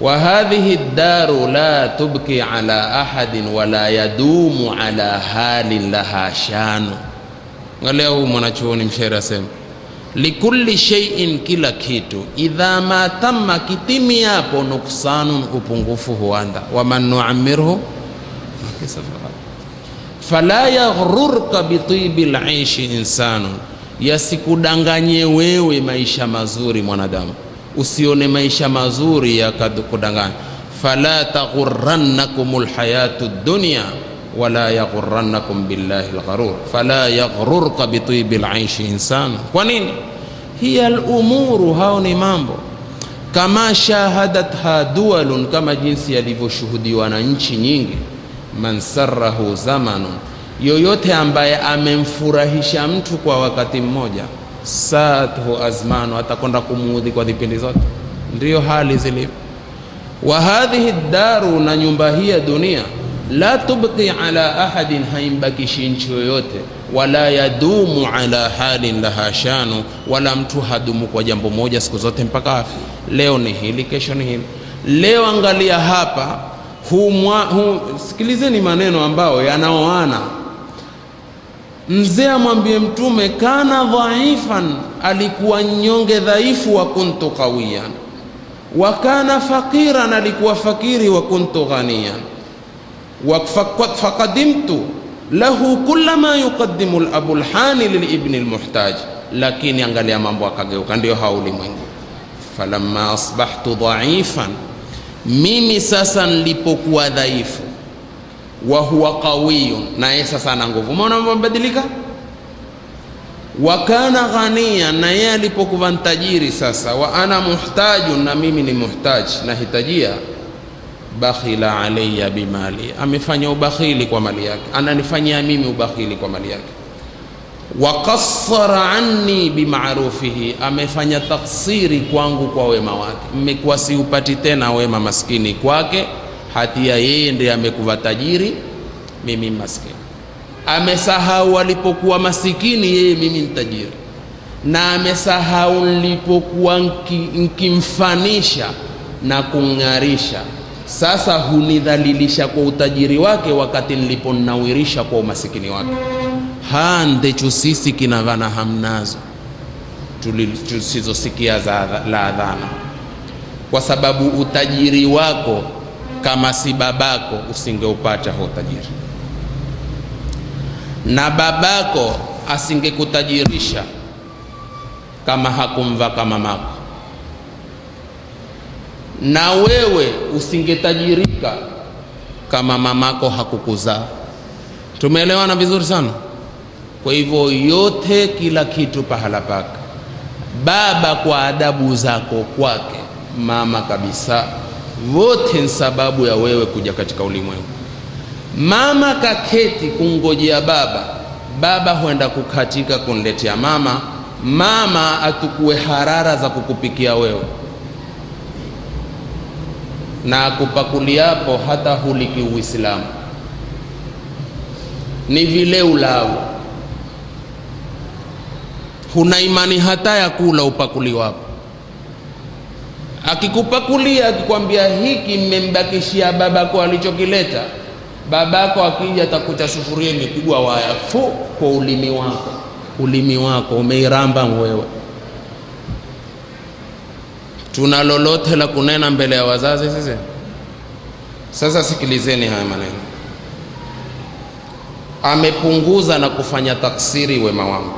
wa hadhihi ad-daru la tubki ala ahadin wa la yadumu ala halin laha shanu. Angalia huyu mwanachuoni mshairi asema, likulli shay'in, kila kitu, idha ma tamma, kitimi hapo, nuksanun, upungufu huanda, wa man nu'ammirhu fala yaghrurka bitibil aishi insanun, yasikudanganye wewe maisha mazuri mwanadamu, usione maisha mazuri yakudanganya. Fala taghurrannakumul hayatud dunya wala yaghurrannakum billahi algharur, fala yaghrurka bitibil aishi insanun. Kwa nini? Hiya al-umuru, hao ni mambo, kama shahadatha duwalun, kama jinsi yalivyoshuhudiwa na nchi nyingi. Man sarrahu zamanun, yoyote ambaye amemfurahisha mtu kwa wakati mmoja, saathu azmanu, atakwenda kumuudhi kwa vipindi zote. Ndiyo hali zilivyo. Wa hadhihi daru, na nyumba hii ya dunia, la tubqi ala ahadin, haimbakishi nchi yoyote, wala yadumu ala halin laha shanu, wala mtu hadumu kwa jambo moja siku zote mpaka afi. Leo ni hili, kesho ni hili. Leo angalia hapa, sikilizeni maneno ambao yanaoana. Mzee amwambie Mtume, kana dhaifan, alikuwa nyonge dhaifu, wa kuntu qawiyan, wa kana faqiran, alikuwa fakiri, wa kuntu ghaniyan, wa faqadimtu lahu kulla ma yuqaddimu al-abu al-hani lil-ibn al-muhtaj. Lakini angalia mambo akageuka, ndio hauli mwengu. Falamma asbahtu dhaifan, mimi sasa nilipokuwa dhaifu, wa huwa qawiyun, na yeye sasa ana nguvu. Umeona mbadilika? Wa kana ghaniyan, na yeye alipokuwa tajiri sasa, wa ana muhtajun, na mimi ni muhtaji, nahitajia. Bakhila alayya bimali, amefanya ubakhili kwa mali yake, ananifanyia mimi ubakhili kwa mali yake. Wa qassara anni bima'rufihi, amefanya taksiri kwangu kwa wema wake. Mmekuwa siupati tena wema, maskini kwake, hatia yeye ndiye amekuwa tajiri, mimi maskini. Amesahau alipokuwa masikini yeye, mimi mtajiri, na amesahau nilipokuwa nkimfanisha na kungarisha. Sasa hunidhalilisha kwa utajiri wake wakati niliponawirisha kwa umasikini wake. Ndecho sisi kinavana hamnazo tusizosikia la adhana, kwa sababu utajiri wako kama si babako usingeupata huo utajiri, na babako asingekutajirisha kama hakumva kama mamako, na wewe usingetajirika kama mamako hakukuzaa. Tumeelewana vizuri sana? Kwa hivyo yote, kila kitu pahala pake. Baba kwa adabu zako kwake, mama kabisa, wote ni sababu ya wewe kuja katika ulimwengu. Mama kaketi kungojea baba, baba huenda kukatika kunletea mama, mama atukue harara za kukupikia wewe, na akupakuliapo hata huliki Uislamu, ni vile ulao, huna imani hata ya kula upakuli wapo. Akikupakulia, akikwambia hiki mmembakishia babako alichokileta, babako akija atakuta sufuria imepigwa waya fu kwa ulimi wako umeiramba wewe. Tuna lolote la kunena mbele ya wazazi sisi? Sasa sikilizeni haya maneno. Amepunguza na kufanya taksiri wema wangu.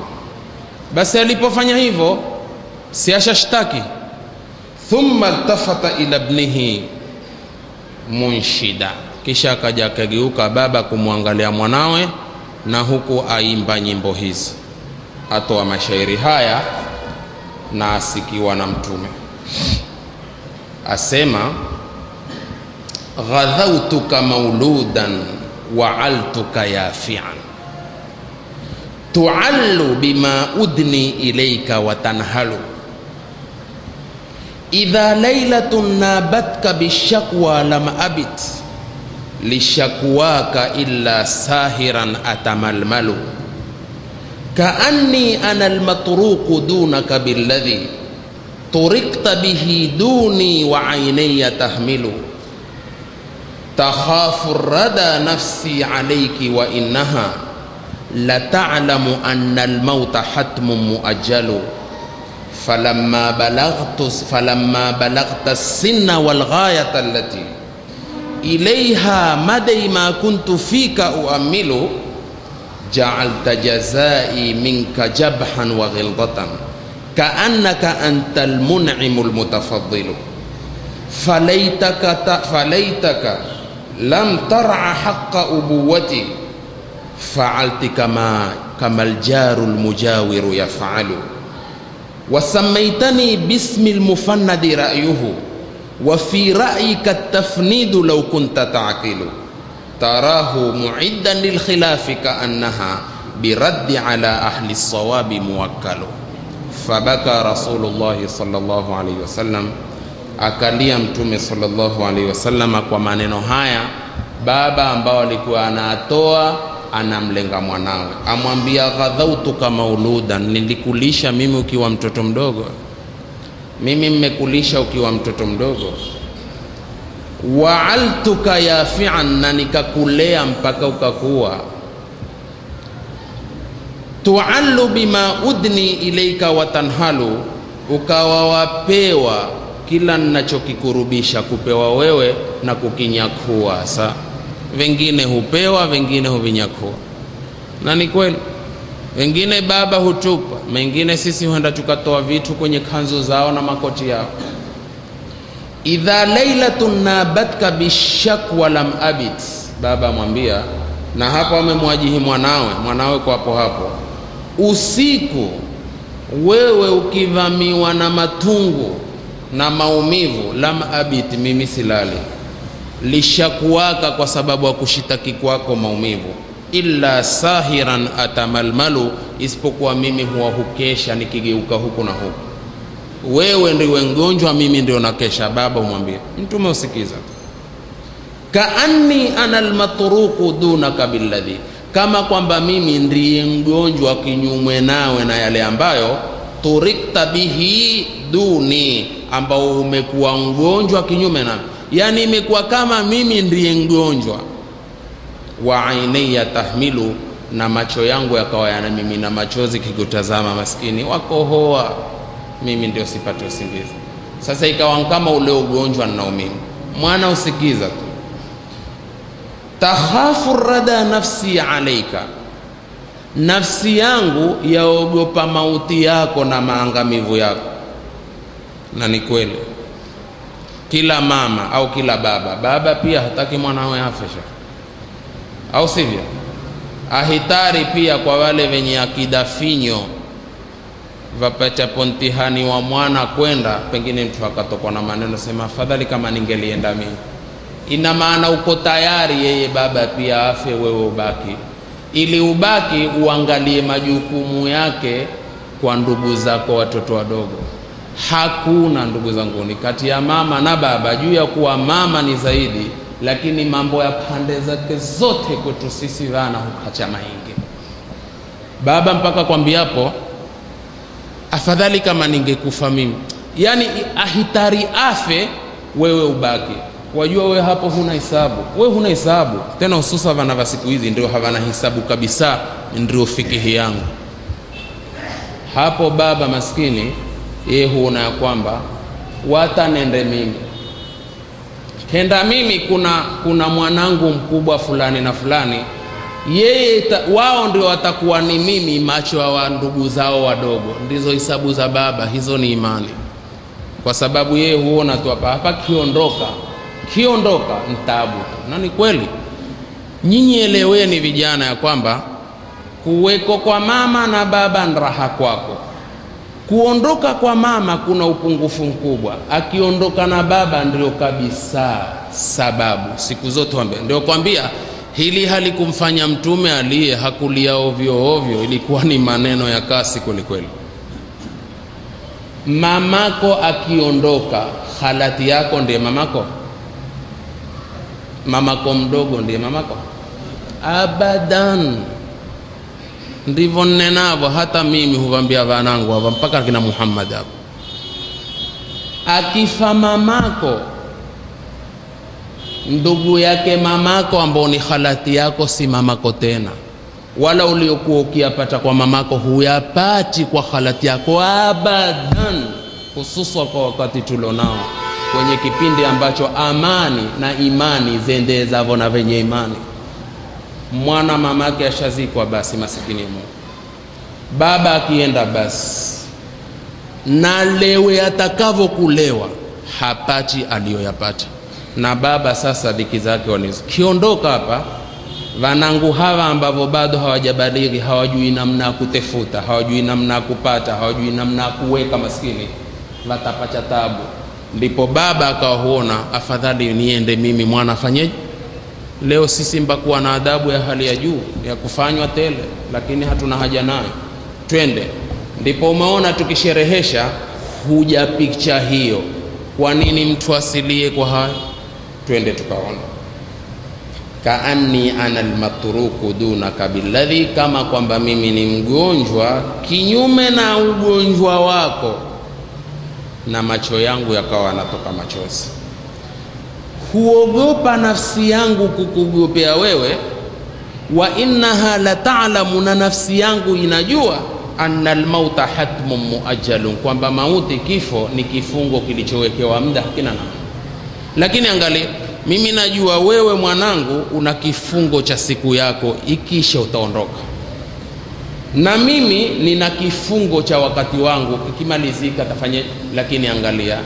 Basi alipofanya hivyo, si ashashtaki. Thumma altafata ila ibnihi munshida, kisha akaja akageuka baba kumwangalia mwanawe, na huku aimba nyimbo hizi, atoa mashairi haya na asikiwa na Mtume. Asema, ghadhautuka mauludan wa'altuka yafi'an, tu'allu bima udni ilayka wa tanhalu, idha laylatun nabatka bishakwa lam abit, lishakwaka illa sahiran atamalmalu, ka'anni ana almatruqu dunaka billadhi turikta bihi duni wa aynaya tahmilu, takhafu rada nafsi alayki wa innaha la ta'lamu anna al-mauta hatmun muajjalu falamma balaghta as-sinna wal ghayata allati ilayha madai ma kuntu fika uamilu ja'alta jazai minka jabhan wa ghilzatan ka'annaka antal mun'imul mutafaddilu falaitaka lam tar'a haqqa ubuwati fa'alti kamal jarul mujawiru yaf'alu wasammaitani bismil mufannadi ra'yuhu wa fi ra'yika at-tafnidu law kunta ta'qilu tarahu mu'iddan lil khilafi ka'annaha biraddi ala ahli as-sawabi muwakkalu. Fabaka Rasulullah sallallahu alaihi wasallam, akalia Mtume sallallahu alaihi wasallam kwa maneno haya baba ambao alikuwa anatoa anamlenga mwanawe, amwambia ghadhautuka mauludan, nilikulisha mimi ukiwa mtoto mdogo, mimi mmekulisha ukiwa mtoto mdogo, wa'altuka yafi'an, na nikakulea mpaka ukakuwa, tu'allu bima udni ilaika wa tanhalu, ukawa wapewa kila ninachokikurubisha kupewa wewe na kukinyakua. Sa wengine hupewa, wengine huvinyakua, na ni kweli. Wengine baba hutupa, mengine sisi huenda tukatoa vitu kwenye kanzu zao na makoti yao. Idha lailatun nabatka bishakwa lam abit, baba mwambia, na hapo amemwajihi mwanawe kwa hapo, usiku wewe ukivamiwa na matungu na maumivu, lam abit, mimi silali, lishakuwaka kwa sababu ya kushitaki kwako maumivu, illa sahiran atamalmalu, isipokuwa mimi huwa hukesha nikigeuka huku na huku, wewe ndiwe mgonjwa, mimi ndio nakesha. Baba umwambie Mtume, usikiza, kaanni ana almatruku dunaka billadhi, kama kwamba mimi ndiye mgonjwa kinyume nawe na yale ambayo turikta bihi duni, ambao umekuwa mgonjwa kinyume nami, yani imekuwa kama mimi ndiye mgonjwa. Wa ainiya tahmilu, na macho yangu yakawa yana mimi na machozi kikutazama, maskini wakohoa, mimi ndio sipate usingizi. Sasa ikawa kama ule ugonjwa ninao mimi. Mwana, usikiza tu, takhafu rada nafsi alaika, nafsi yangu yaogopa mauti yako na maangamivu yako. Na ni kweli, kila mama au kila baba pia hataki mwanawe afesha, au sivyo? Ahitari pia kwa wale wenye akida finyo, vapata pontihani wa mwana kwenda, pengine mtu akatokwa na maneno, sema afadhali kama ningelienda mimi. Ina maana uko tayari yeye baba pia afe, wewe ubaki, ili ubaki uangalie majukumu yake kwa ndugu zako watoto wadogo. Hakuna, ndugu zangu, ni kati ya mama na baba, juu ya kuwa mama ni zaidi, lakini mambo ya pande zake zote kwetu sisi wana hukacha maingi. Baba mpaka kwambiapo afadhali kama ningekufa mimi, yani ahitari afe, wewe ubaki. Wajua wewe hapo huna hisabu, wewe huna hisabu tena, hususa vana va siku hizi ndio havana hisabu kabisa, ndio fikihi yangu hapo. Baba maskini yeye huona ya kwamba watanende mimi, kenda mimi, kuna mwanangu mkubwa fulani na fulani, yeye wao ndio watakuwa ni mimi macho wa ndugu zao wadogo. Ndizo hisabu za baba, hizo ni imani, kwa sababu yeye huona tu hapa kiondoka mtabu. Na ni kweli, nyinyi eleweni vijana ya kwamba kuweko kwa mama na baba raha kwako. Kuondoka kwa mama kuna upungufu mkubwa, akiondoka na baba ndio kabisa sababu. Siku zote ndio kwambia hili halikumfanya Mtume aliye hakulia ovyo ovyo, ilikuwa ni maneno ya kasi kweli. Mamako akiondoka, halati yako ndiye mamako? Mamako mdogo ndiye mamako? Abadan. Ndivyo nenavo, hata mimi huvambia vanangu hapa, mpaka kina Muhammad hapo, akifa mamako, ndugu yake mamako ambao ni halati yako si mamako tena. wala uliokuwa ukiyapata kwa mamako huyapati kwa khalati yako abadan, hususan kwa wakati tulionao kwenye kipindi ambacho amani na imani zendezavo na venye imani. Mwana mamake ashazikwa, basi masikini Mungu, baba akienda basi, na lewe atakavo kulewa hapati aliyoyapata. Na baba sasa dhiki zake wanizo kiondoka hapa, wanangu hawa ambao bado hawajabaliki, hawajui namna ya kutefuta, hawajui namna ya kupata, hawajui namna ya kuweka, maskini watapata tabu. Ndipo baba akahuona afadhali niende mimi mwana afanyeje. Leo sisi mbakuwa na adabu ya hali ya juu ya kufanywa tele, lakini hatuna haja nayo, twende. Ndipo umeona tukisherehesha huja picha hiyo. Kwa nini mtu asilie kwa hayo? Twende tukaona. Kaanni ana almatruku dunaka billadhi, kama kwamba mimi ni mgonjwa kinyume na ugonjwa wako, na macho yangu yakawa yanatoka machozi. Huogopa nafsi yangu kukugopea wewe, wa innaha la ta'lamu, na nafsi yangu inajua anna almauta hatmun muajjalun, kwamba mauti, kifo ni kifungo kilichowekewa muda, hakina namna. Lakini angalia, mimi najua wewe mwanangu una kifungo cha siku yako, ikisha utaondoka, na mimi nina kifungo cha wakati wangu, ikimalizika tafanye. Lakini angalia,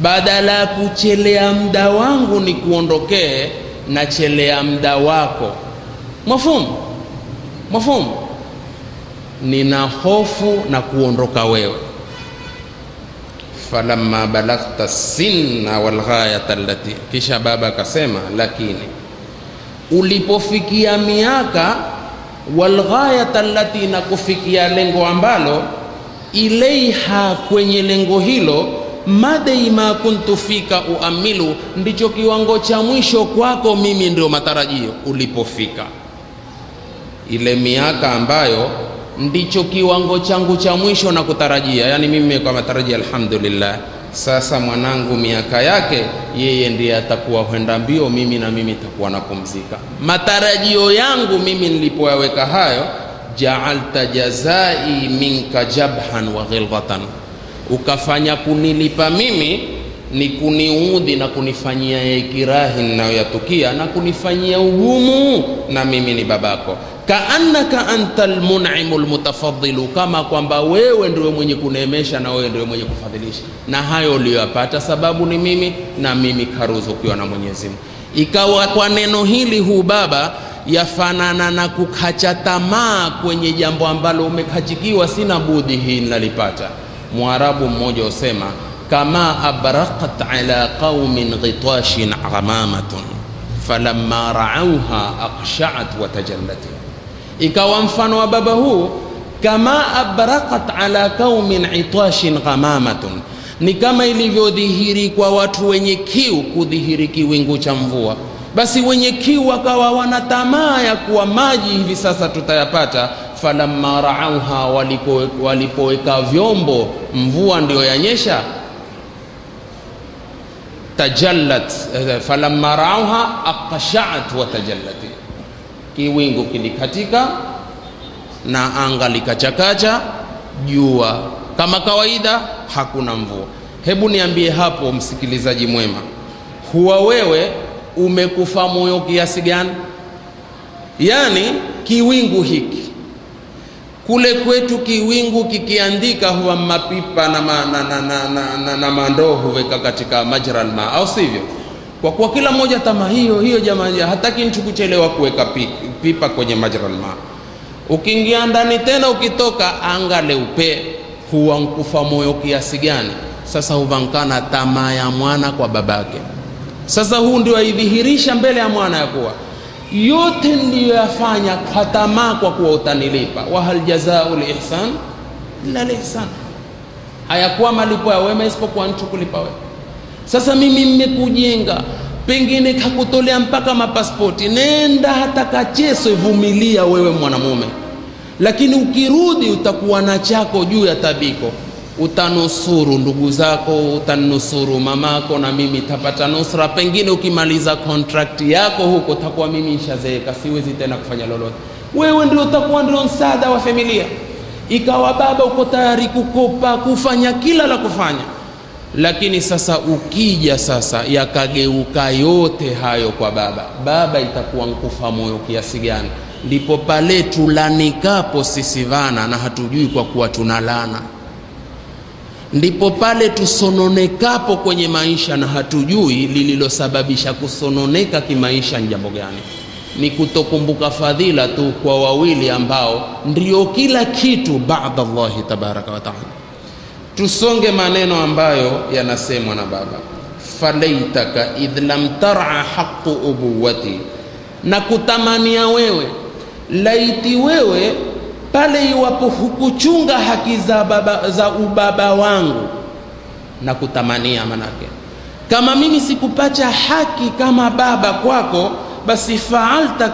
badala ya kuchelea muda wangu ni kuondokee, na chelea muda wako. Mafhumu? Nina hofu na kuondoka wewe. Falamma balaghta sinna wal ghayata allati, kisha baba akasema, lakini ulipofikia miaka, wal ghayata allati, na kufikia lengo ambalo, ilaiha, kwenye lengo hilo, madai ma kuntu fika uamilu, ndicho kiwango cha mwisho kwako mimi, ndio matarajio. Ulipofika ile miaka ambayo ndicho kiwango changu cha mwisho na kutarajia, yani mimi kwa matarajia, alhamdulillah, sasa mwanangu miaka yake yeye ndiye atakuwa huenda mbio, mimi na mimi takuwa napumzika. Matarajio yangu mimi nilipoyaweka hayo, ja'alta jazai minka jabhan wa ghilghatan, ukafanya kunilipa mimi ni kuniudhi na kunifanyia ikirahi ninayoyatukia, na kunifanyia ugumu, na mimi ni babako. Kaannaka antal mun'imul mutafaddilu, kama kwamba wewe ndiwe mwenye kuneemesha na wewe ndiwe mwenye kufadhilisha, na hayo uliyopata sababu ni mimi, na mimi karuzukiwa na Mwenyezi Mungu. Ikawa kwa neno hili huu baba yafanana na kukacha tamaa kwenye jambo ambalo umekachikiwa, sina budi hii nalipata. Mwarabu mmoja usema, kama abraqat ala qaumin ghitashin ghamamatun falamma ra'awha aqsha'at wa tajallat. Ikawa mfano wa baba huu, kama abraqat ala qaumin itashin ghamamatun, ni kama ilivyodhihiri kwa watu wenye kiu kudhihiri kiwingu cha mvua. Basi wenye kiu wakawa wana tamaa ya kuwa maji hivi sasa tutayapata. Falamma ra'awha, walipoweka vyombo, mvua ndio yanyesha, tajallat, falamma ra'awha aqsha'at wa tajallat, kiwingu kilikatika na anga likachakacha, jua kama kawaida, hakuna mvua. Hebu niambie hapo, msikilizaji mwema, huwa wewe umekufa moyo kiasi gani? Yani kiwingu hiki kule kwetu, kiwingu kikiandika huwa mapipa na mandoo huweka katika majra alma, au sivyo? Kwa kuwa kila moja tamaa hiyo jamaa hataki mtu kuchelewa kuweka pipa kwenye majra alma. Ukiingia ndani tena ukitoka anga leupe, huwa mkufa moyo kiasi gani? Sasa huvankana tamaa ya mwana kwa babake. Sasa huu ndio aidhihirisha mbele ya mwana ya kuwa yote niliyoyafanya kwa tamaa, kwa kuwa utanilipa. Wa hal jazaa'ul ihsan illa al-ihsan, hayakuwa malipo ya wema isipokuwa mtu kulipa wewe. Sasa mimi mmekujenga, pengine kakutolea mpaka mapaspoti, nenda hata Kacheso, vumilia wewe mwanamume, lakini ukirudi utakuwa na chako juu ya tabiko. Utanusuru ndugu zako, utanusuru mamako, na mimi tapata nusra. Pengine ukimaliza contract yako huko takuwa mimi nishazeeka, siwezi tena kufanya lolote. wewe ndio utakuwa ndio msaada wa familia. Ikawa baba uko tayari kukopa, kufanya kila la kufanya, lakini sasa ukija sasa yakageuka yote hayo kwa baba, baba itakuwa nkufa moyo kiasi gani? Ndipo pale tulanikapo sisi vana na hatujui kwa kuwa tunalana, ndipo pale tusononekapo kwenye maisha na hatujui lililosababisha kusononeka kimaisha ni jambo gani. Ni kutokumbuka fadhila tu kwa wawili ambao ndio kila kitu baada Allahi tabaraka wa taala. Tusonge maneno ambayo yanasemwa na baba, falaitaka idh lam tar'a haqqu ubuwati, na kutamania wewe, laiti wewe pale iwapo hukuchunga haki za ubaba wangu. Na kutamania manake kama mimi sikupacha haki kama baba kwako, basi fa'alta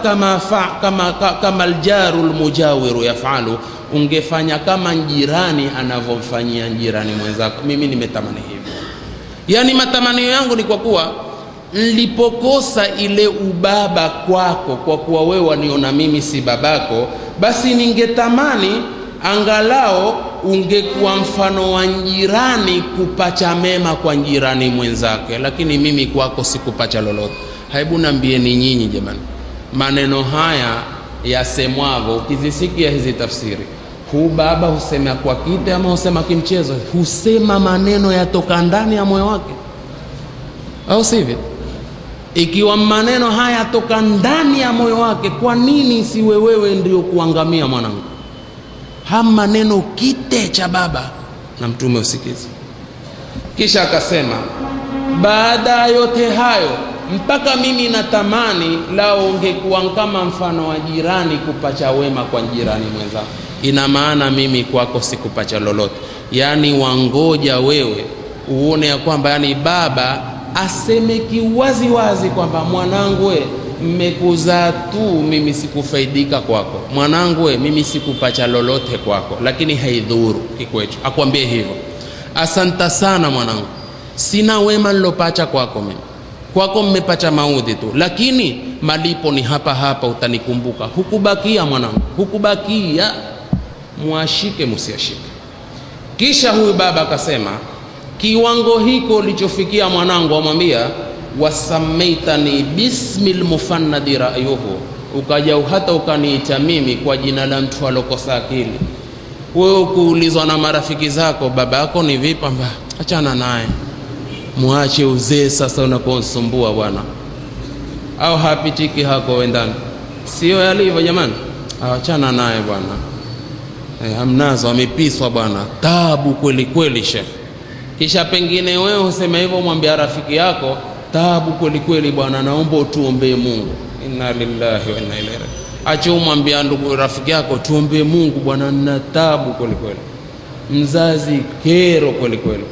kama aljaru almujawiru yafalu, ungefanya kama jirani anavyomfanyia jirani mwenzako. Mimi nimetamani hivyo, yani matamanio yangu ni kwa kuwa nilipokosa ile ubaba kwako, kwa kuwa wewe waniona mimi si babako, basi ningetamani angalao ungekuwa mfano wa jirani kupacha mema kwa jirani mwenzake, lakini mimi kwako sikupacha lolote. Hebu naambieni nyinyi jamani, maneno haya yasemwavyo ukizisikia hizi tafsiri, huu baba husema kwa kite ama husema kimchezo? Husema maneno yatoka ndani ya moyo wake, au sivyo? Ikiwa maneno haya toka ndani ya moyo wake, kwa nini siwe wewe ndio kuangamia mwanangu? Maneno kite cha baba na Mtume usikize. Kisha akasema baada yote hayo, mpaka mimi natamani lao ungekuwa kama mfano wa jirani kupacha wema kwa jirani mwenzako. Ina maana mimi kwako sikupacha lolote, yani wangoja wewe uone ya kwamba yani baba aseme kiwazi wazi kwamba mwanangu we, mmekuzaa tu, mimi sikufaidika kwako. Mwanangu we, mimi sikupacha lolote kwako, lakini haidhuru kikwetu. Akwambie hivyo, asanta sana mwanangu, sina wema nilopacha kwako mimi. Kwako mmepacha maudhi tu, lakini malipo ni hapa hapa, utanikumbuka. Hukubakia mwanangu, hukubakia. Muashike musiashike. Kisha huyu baba akasema kiwango hiko lichofikia mwanangu, amwambia wasamaitani bismil mufannadi ra'yuhu, ukaja hata ukaniita mimi kwa jina la mtu alokosa akili. Wewe kuulizwa na marafiki zako baba yako ni vipi, amba achana naye, muache uzee sasa unakonsumbua bwana, au hapitiki hako wendani, sio yalivyo jamani. Achana naye bwana, hamnazo amepiswa bwana, taabu kweli kweli shekhi. Kisha pengine wewe useme hivyo, mwambie rafiki yako, taabu kweli kweli bwana, naomba utuombee Mungu. Inna lillahi wa inna ilaihi raji'un. Acha umwambie ndugu rafiki yako, tuombee Mungu bwana, nina taabu kweli kweli. Mzazi kero kweli kweli,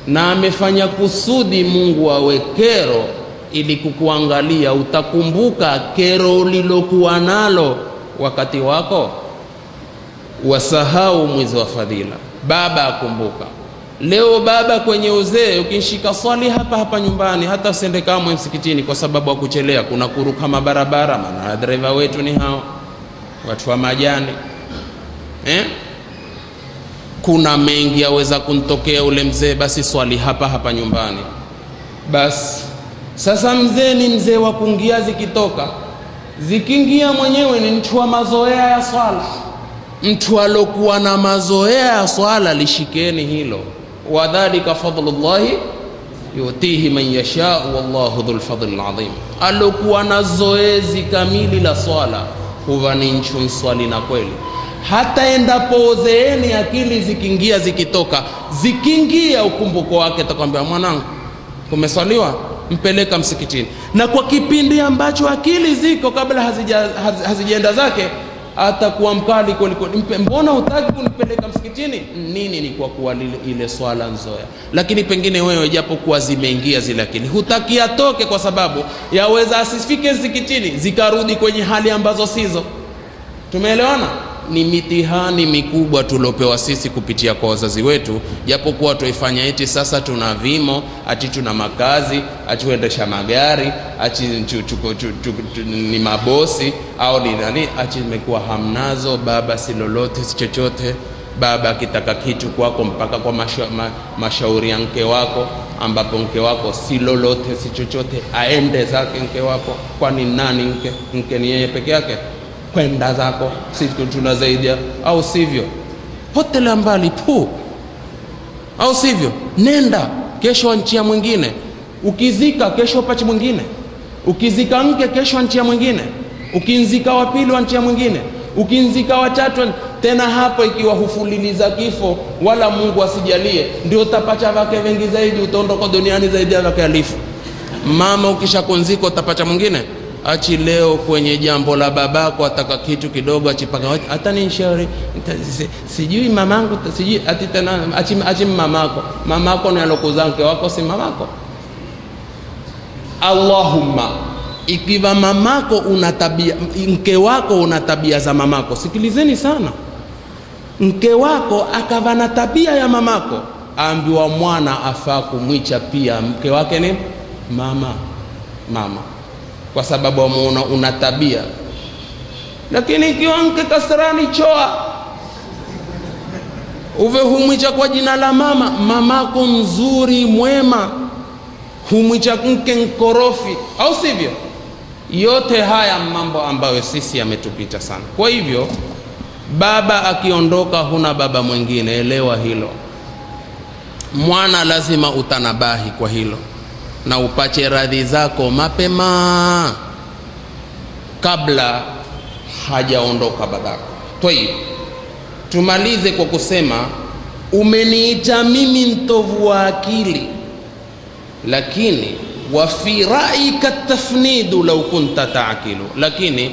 na amefanya kusudi Mungu awe kero ili kukuangalia. Utakumbuka kero lilokuwa nalo wakati wako, wasahau mwezi wa fadhila. Baba akumbuka. Leo baba kwenye uzee, ukinshika swali hapa hapa nyumbani, hata usende kama msikitini kwa sababu ya kuchelea, kuna kuruka mabarabara, maana dereva wetu ni hao watu wa majani. Kuna mengi yaweza kuntokea ule mzee, basi swali hapa hapa nyumbani. Basi sasa mzee ni mzee wa kuingia, zikitoka zikiingia mwenyewe ni mtu wa mazoea ya swala. Mtu alokuwa na mazoea ya swala, lishikeni hilo. Wadhalika fadlullahi yutihi man yasha wallahu dhul fadlil azim. Alokuwa na zoezi kamili la swala huwa ni nchu swali na kweli. Hata endapo uzeeni, akili zikiingia zikitoka, zikiingia ukumbuko wake, atakwambia mwanangu kumeswaliwa, mpeleka msikitini. Na kwa kipindi ambacho akili ziko kabla hazijaenda zake, atakuwa mkali kweli kweli, mbona hutaki kunipeleka msikitini? Nini? Ni kwa kuwa ile swala nzoea. Lakini pengine wewe japo kuwa zimeingia zile akili, hutaki atoke kwa sababu yaweza asifike msikitini zikarudi kwenye hali ambazo sizo. Tumeelewana? ni mitihani mikubwa tuliopewa sisi kupitia kwa wazazi wetu, japokuwa tuifanya eti sasa tuna vimo, ati tuna makazi, ati tuendesha magari, ati ni mabosi au ni nani, ati imekuwa hamnazo. Baba si lolote si chochote. Baba akitaka kitu kwako mpaka kwa mashauri ya mke wako, ambapo mke wako si lolote si chochote, aende zake mke wako. Kwani nani mke ni yeye peke yake? Kwenda zako, si tuna zaidi, au sivyo? Hotela mbali tu, au sivyo? Nenda kesho nchia mwingine, ukizika kesho pachi mwingine, ukizika mke kesho nchia mwingine, ukinzika wa pili nchia mwingine, ukinzika wa tatu tena. Hapo ikiwa hufuliliza kifo, wala Mungu asijalie, ndio utapata wake wengi zaidi, utaondoka duniani zaidi ya wake alifu. Mama ukishakunzika utapata mwingine. Achi leo kwenye jambo la babako ataka kitu kidogo, achipaka hata ni shauri sijui mamangu, sijui ati tena achi mamako ni alokuzaa mke wako, si mamako. Allahumma, ikiwa mamako una tabia, mke wako una tabia za mamako, sikilizeni sana, mke wako akava na tabia ya mamako, ambiwa mwana afaa kumwicha pia mke wake ni mama, kwa sababu amuona una tabia. Lakini ikiwa mke kasrani choa, uve humwicha kwa jina la mamako mzuri mwema, humwicha mke mkorofi, au sivyo? Yote haya mambo ambayo sisi yametupita sana. Kwa hivyo baba akiondoka, huna baba mwingine, elewa hilo. Mwana lazima utanabahi kwa hilo, na upache radhi zako mapema kabla hajaondoka babako. Toi, tumalize kwa kusema, umeniita mimi mtovu wa akili, lakini wa fi ra'ika tafnidu law kunta ta'qilu, lakini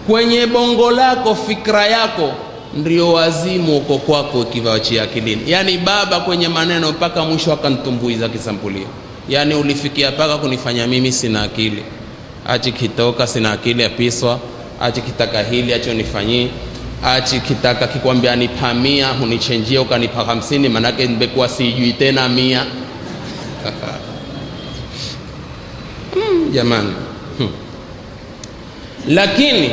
kwenye bongo lako, fikra yako ndio wazimu uko kwako ikiwaachia akilini. Yani baba kwenye maneno mpaka mwisho akantumbuiza kisampulia. Yani ulifikia paka kunifanya mimi sina akili, achi kitoka sina akili apiswa, achi kitaka hili achi unifanyie, achi kitaka kikwambia nipa 100 hunichenjia ukanipa 50, manake nimekuwa sijui tena 100. Jamani, lakini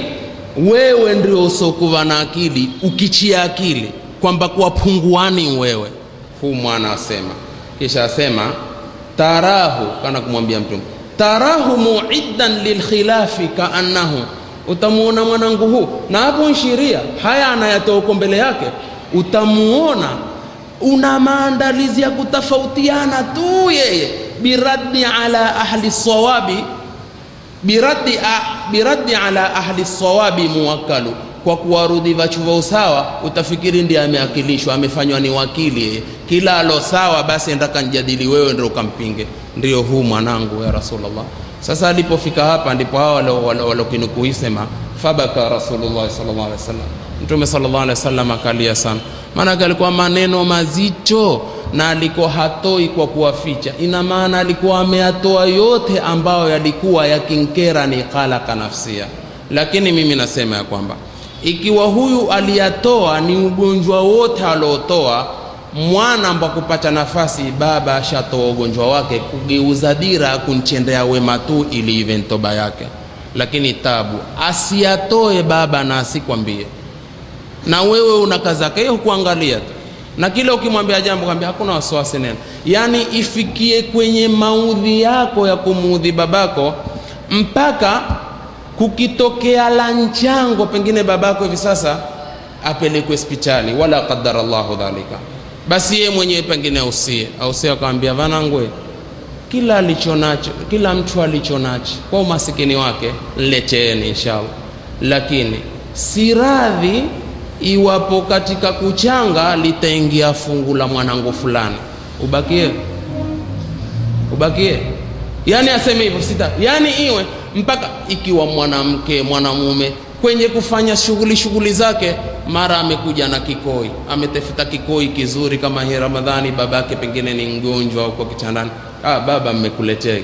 wewe ndio usokuwa na akili, ukichia akili kwamba kwa punguani wewe. Huu mwana asema, kisha asema tarahu, kana kumwambia Mtume, tarahu mu'iddan lilkhilafi kaannahu, utamuona mwanangu huu, na hapo nshiria haya anayatoa uko mbele yake, utamuona una maandalizi ya kutofautiana tu yeye, biraddi ala ahli sawabi, biraddi ala ahli sawabi muwakkalu, kwa kuwarudi vachuva usawa, utafikiri ndiye ameakilishwa, amefanywa ni wakili, kila alo sawa basi ndaka njadili wewe ndio ukampinge. Ndio huu mwanangu ya Rasulullah. Sasa alipofika hapa ndipo hao walokinukuisema, fabaka Rasulullah sallallahu alaihi wasallam, Mtume sallallahu alaihi wasallam akalia sana, maana alikuwa maneno mazito na alikuwa hatoi kwa kuwaficha. Ina maana alikuwa ameatoa yote ambayo yalikuwa yakinkera ni khalaqa nafsia. Lakini mimi nasema ya kwamba ikiwa huyu aliyatoa ni ugonjwa wote aliotoa, mwana ambao kupata nafasi baba ashatoa ugonjwa wake, kugeuza dira kunchendea wema tu ili iwe toba yake. Lakini tabu asiyatoe baba na asikwambie, na wewe una kazi yake kuangalia tu, na kila ukimwambia jambo kwambia hakuna wasiwasi neno. Yani ifikie kwenye maudhi yako ya kumuudhi babako, mpaka kukitokea la nchango, pengine babako hivi sasa apelekwe hospitali, wala qaddara Allahu dhalika, basi yeye mwenyewe pengine ausie akamwambia, vanangwe, kila alichonacho, kila mtu alichonacho kwa umasikini wake nileteeni inshallah, lakini si radhi iwapo katika kuchanga litaingia fungu la mwanangu fulani ubakie. Yani aseme hivyo sita, yani iwe mpaka ikiwa mwanamke mwanamume kwenye kufanya shughuli zake, mara amekuja na kikoi, ametafuta kikoi kizuri kama hii Ramadhani, babake pengine ni mgonjwa huko kitandani, baba mmekuletea,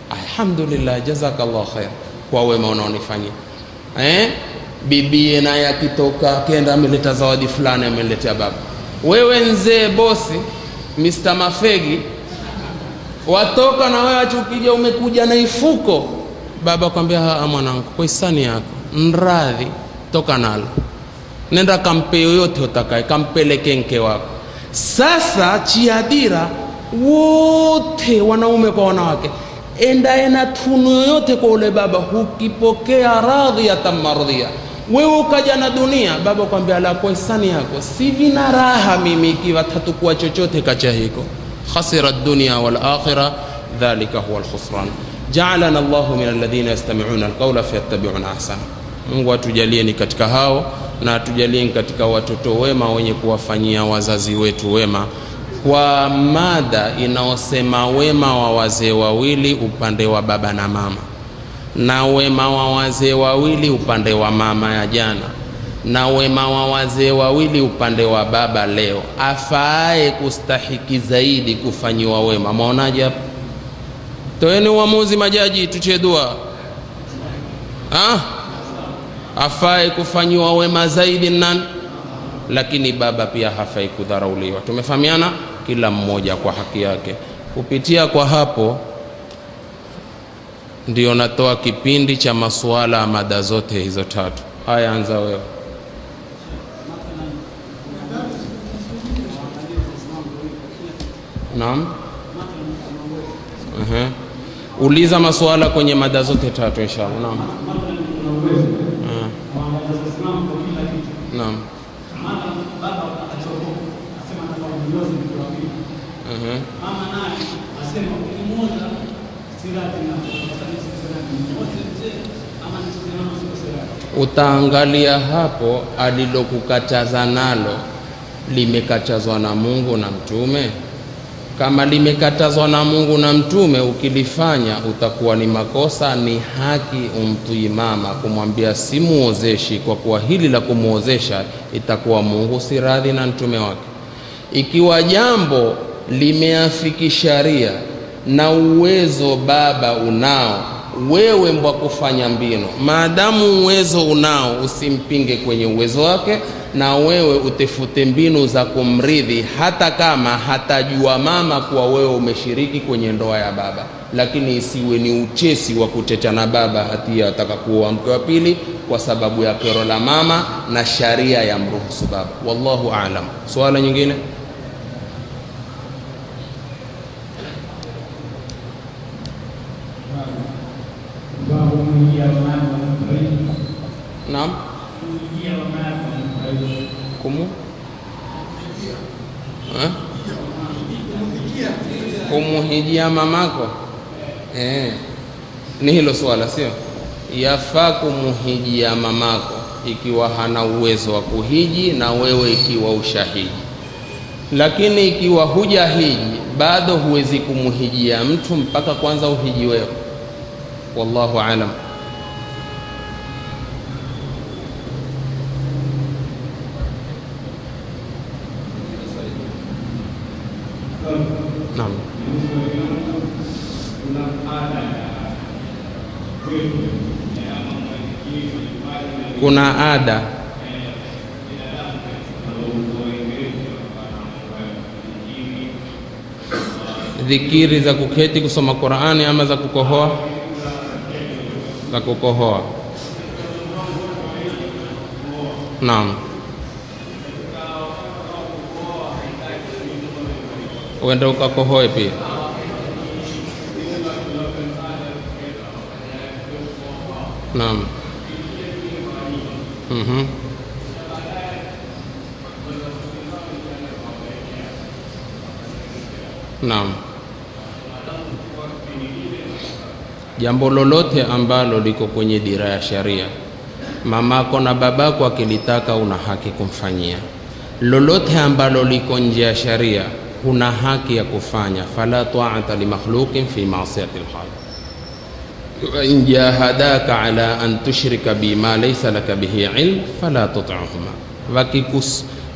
alhamdulillah jazakallahu khair kwa wema unaonifanyia. bibie naye akitoka kenda ameleta zawadi fulani ameletea baba. Wewe nzee bosi Mr. Mafegi watoka na wewe ukija umekuja na ifuko, baba kwambia mwanangu, kwa hisani yako nradhi, toka nalo, nenda kampe yoyote utakaye, kampeleke mke wako. Sasa chiadira wote wanaume kwa wanawake, enda na tunu yoyote kwa ule baba, hukipokea radhiyatan mardhiya. Wewe ukaja na dunia, baba kwambia la, kwa hisani yako si vina raha mimi ikiwa tatakuwa chochote kacha hiko. khasira ad-dunya wal akhirah, dhalika huwa al-khusran. Ja'alana Allahu min alladhina yastami'una al-qawla fayattabi'una ahsana. Mungu atujalie ni katika hao, na atujalie ni katika watoto wema wenye kuwafanyia wazazi wetu wema, kwa mada inaosema wema wa wazee wawili upande wa baba na mama, na wema wa wazee wawili upande wa mama ya jana, na wema wa wazee wawili upande wa baba leo. Afaaye kustahiki zaidi kufanyiwa wema? Maonaje hapo? Toeni uamuzi majaji, tuche dua. Afaaye kufanyiwa wema zaidi nani? Lakini baba pia hafai kudharauliwa. Tumefahamiana? Kila mmoja kwa haki yake. Kupitia kwa hapo ndio natoa kipindi cha masuala mada zote hizo tatu. Haya, anza wewe. Naam. Uliza masuala kwenye mada zote tatu inshallah. Naam. Naam. Utaangalia hapo alilokukataza nalo limekatazwa na Mungu na Mtume. Kama limekatazwa na Mungu na Mtume, ukilifanya utakuwa ni makosa. Ni haki umtii mama kumwambia simuozeshi, kwa kuwa hili la kumuozesha itakuwa Mungu si radhi na Mtume wake. Ikiwa jambo limeafiki sharia na uwezo baba unao, wewe mbwa kufanya mbino, maadamu uwezo unao usimpinge kwenye uwezo wake, na wewe utefute mbinu za kumridhi, hata kama hatajua mama kuwa wewe umeshiriki kwenye ndoa ya baba. Lakini isiwe ni uchesi wa kuteta na baba hatia ataka kuoa mke wa pili kwa sababu ya kero la mama na sharia ya mruhusu baba. Wallahu aalam. Swala nyingine? Naam. Kumuhijia mamako? Ni hilo swala, sio? Yafaa kumuhijia mamako ikiwa hana uwezo wa kuhiji na wewe ikiwa ushahiji. Lakini ikiwa hujahiji bado huwezi kumuhijia mtu mpaka kwanza uhiji wewe. Wallahu aalam. Naam. Kuna ada dhikiri za kuketi kusoma Qur'ani ama za kukohoa? Za kukohoa. Naam. Uende ukakohoe pia. Naam. Naam. Jambo lolote ambalo liko kwenye dira ya sharia, mamako na babako akilitaka una haki kumfanyia. Lolote ambalo liko nje ya sharia huna haki ya kufanya. Fala ta'ata li makhluqin fi ma'siyati al-khaliq. Wa in jahadaka ala an tushrika bima laysa laka bihi ilm fala tut'uhuma.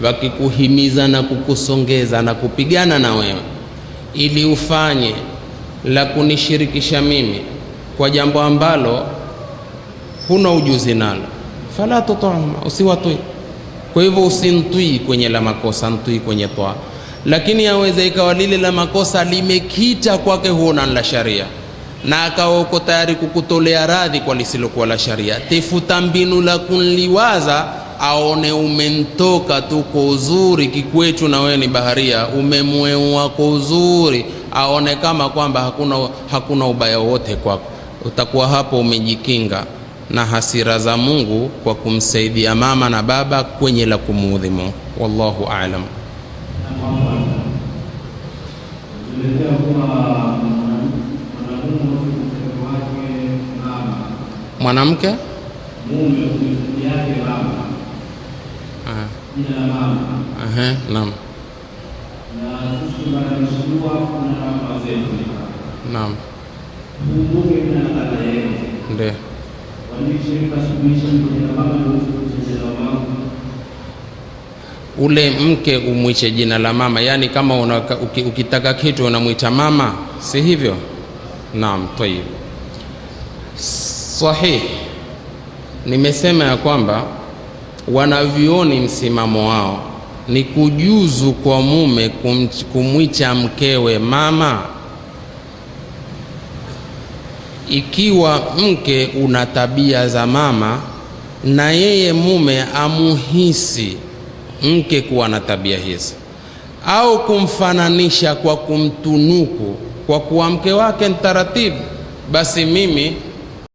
Wakikuhimiza na kukusongeza na kupigana na wewe ili ufanye la kunishirikisha mimi kwa jambo ambalo huna ujuzi nalo, fala tut'hum, usiwatui. Kwa hivyo usintui kwenye la makosa, ntui kwenye toa. Lakini yaweza ikawa lile la makosa limekita kwake huona la sharia, na akawa uko tayari kukutolea radhi kwa lisilokuwa la sharia, tifuta mbinu la kunliwaza aone umentoka tu kwa uzuri kikwetu, na wewe ni baharia, umemweua kwa uzuri, aone kama kwamba hakuna ubaya wote kwako. Utakuwa hapo umejikinga na hasira za Mungu kwa kumsaidia mama na baba kwenye la kumuudhi Mungu. Wallahu a'lam. Mwanamke naam. Naam. Ndio. Ule mke umwiche jina la mama, yani kama ukitaka kitu unamwita mama, si hivyo? Naam, tayeb. Sahih. Nimesema ya kwamba wanavioni msimamo wao ni kujuzu kwa mume kumwicha mkewe mama ikiwa mke una tabia za mama na yeye mume amuhisi mke kuwa na tabia hizi, au kumfananisha kwa kumtunuku kwa kuwa mke wake ni taratibu, basi mimi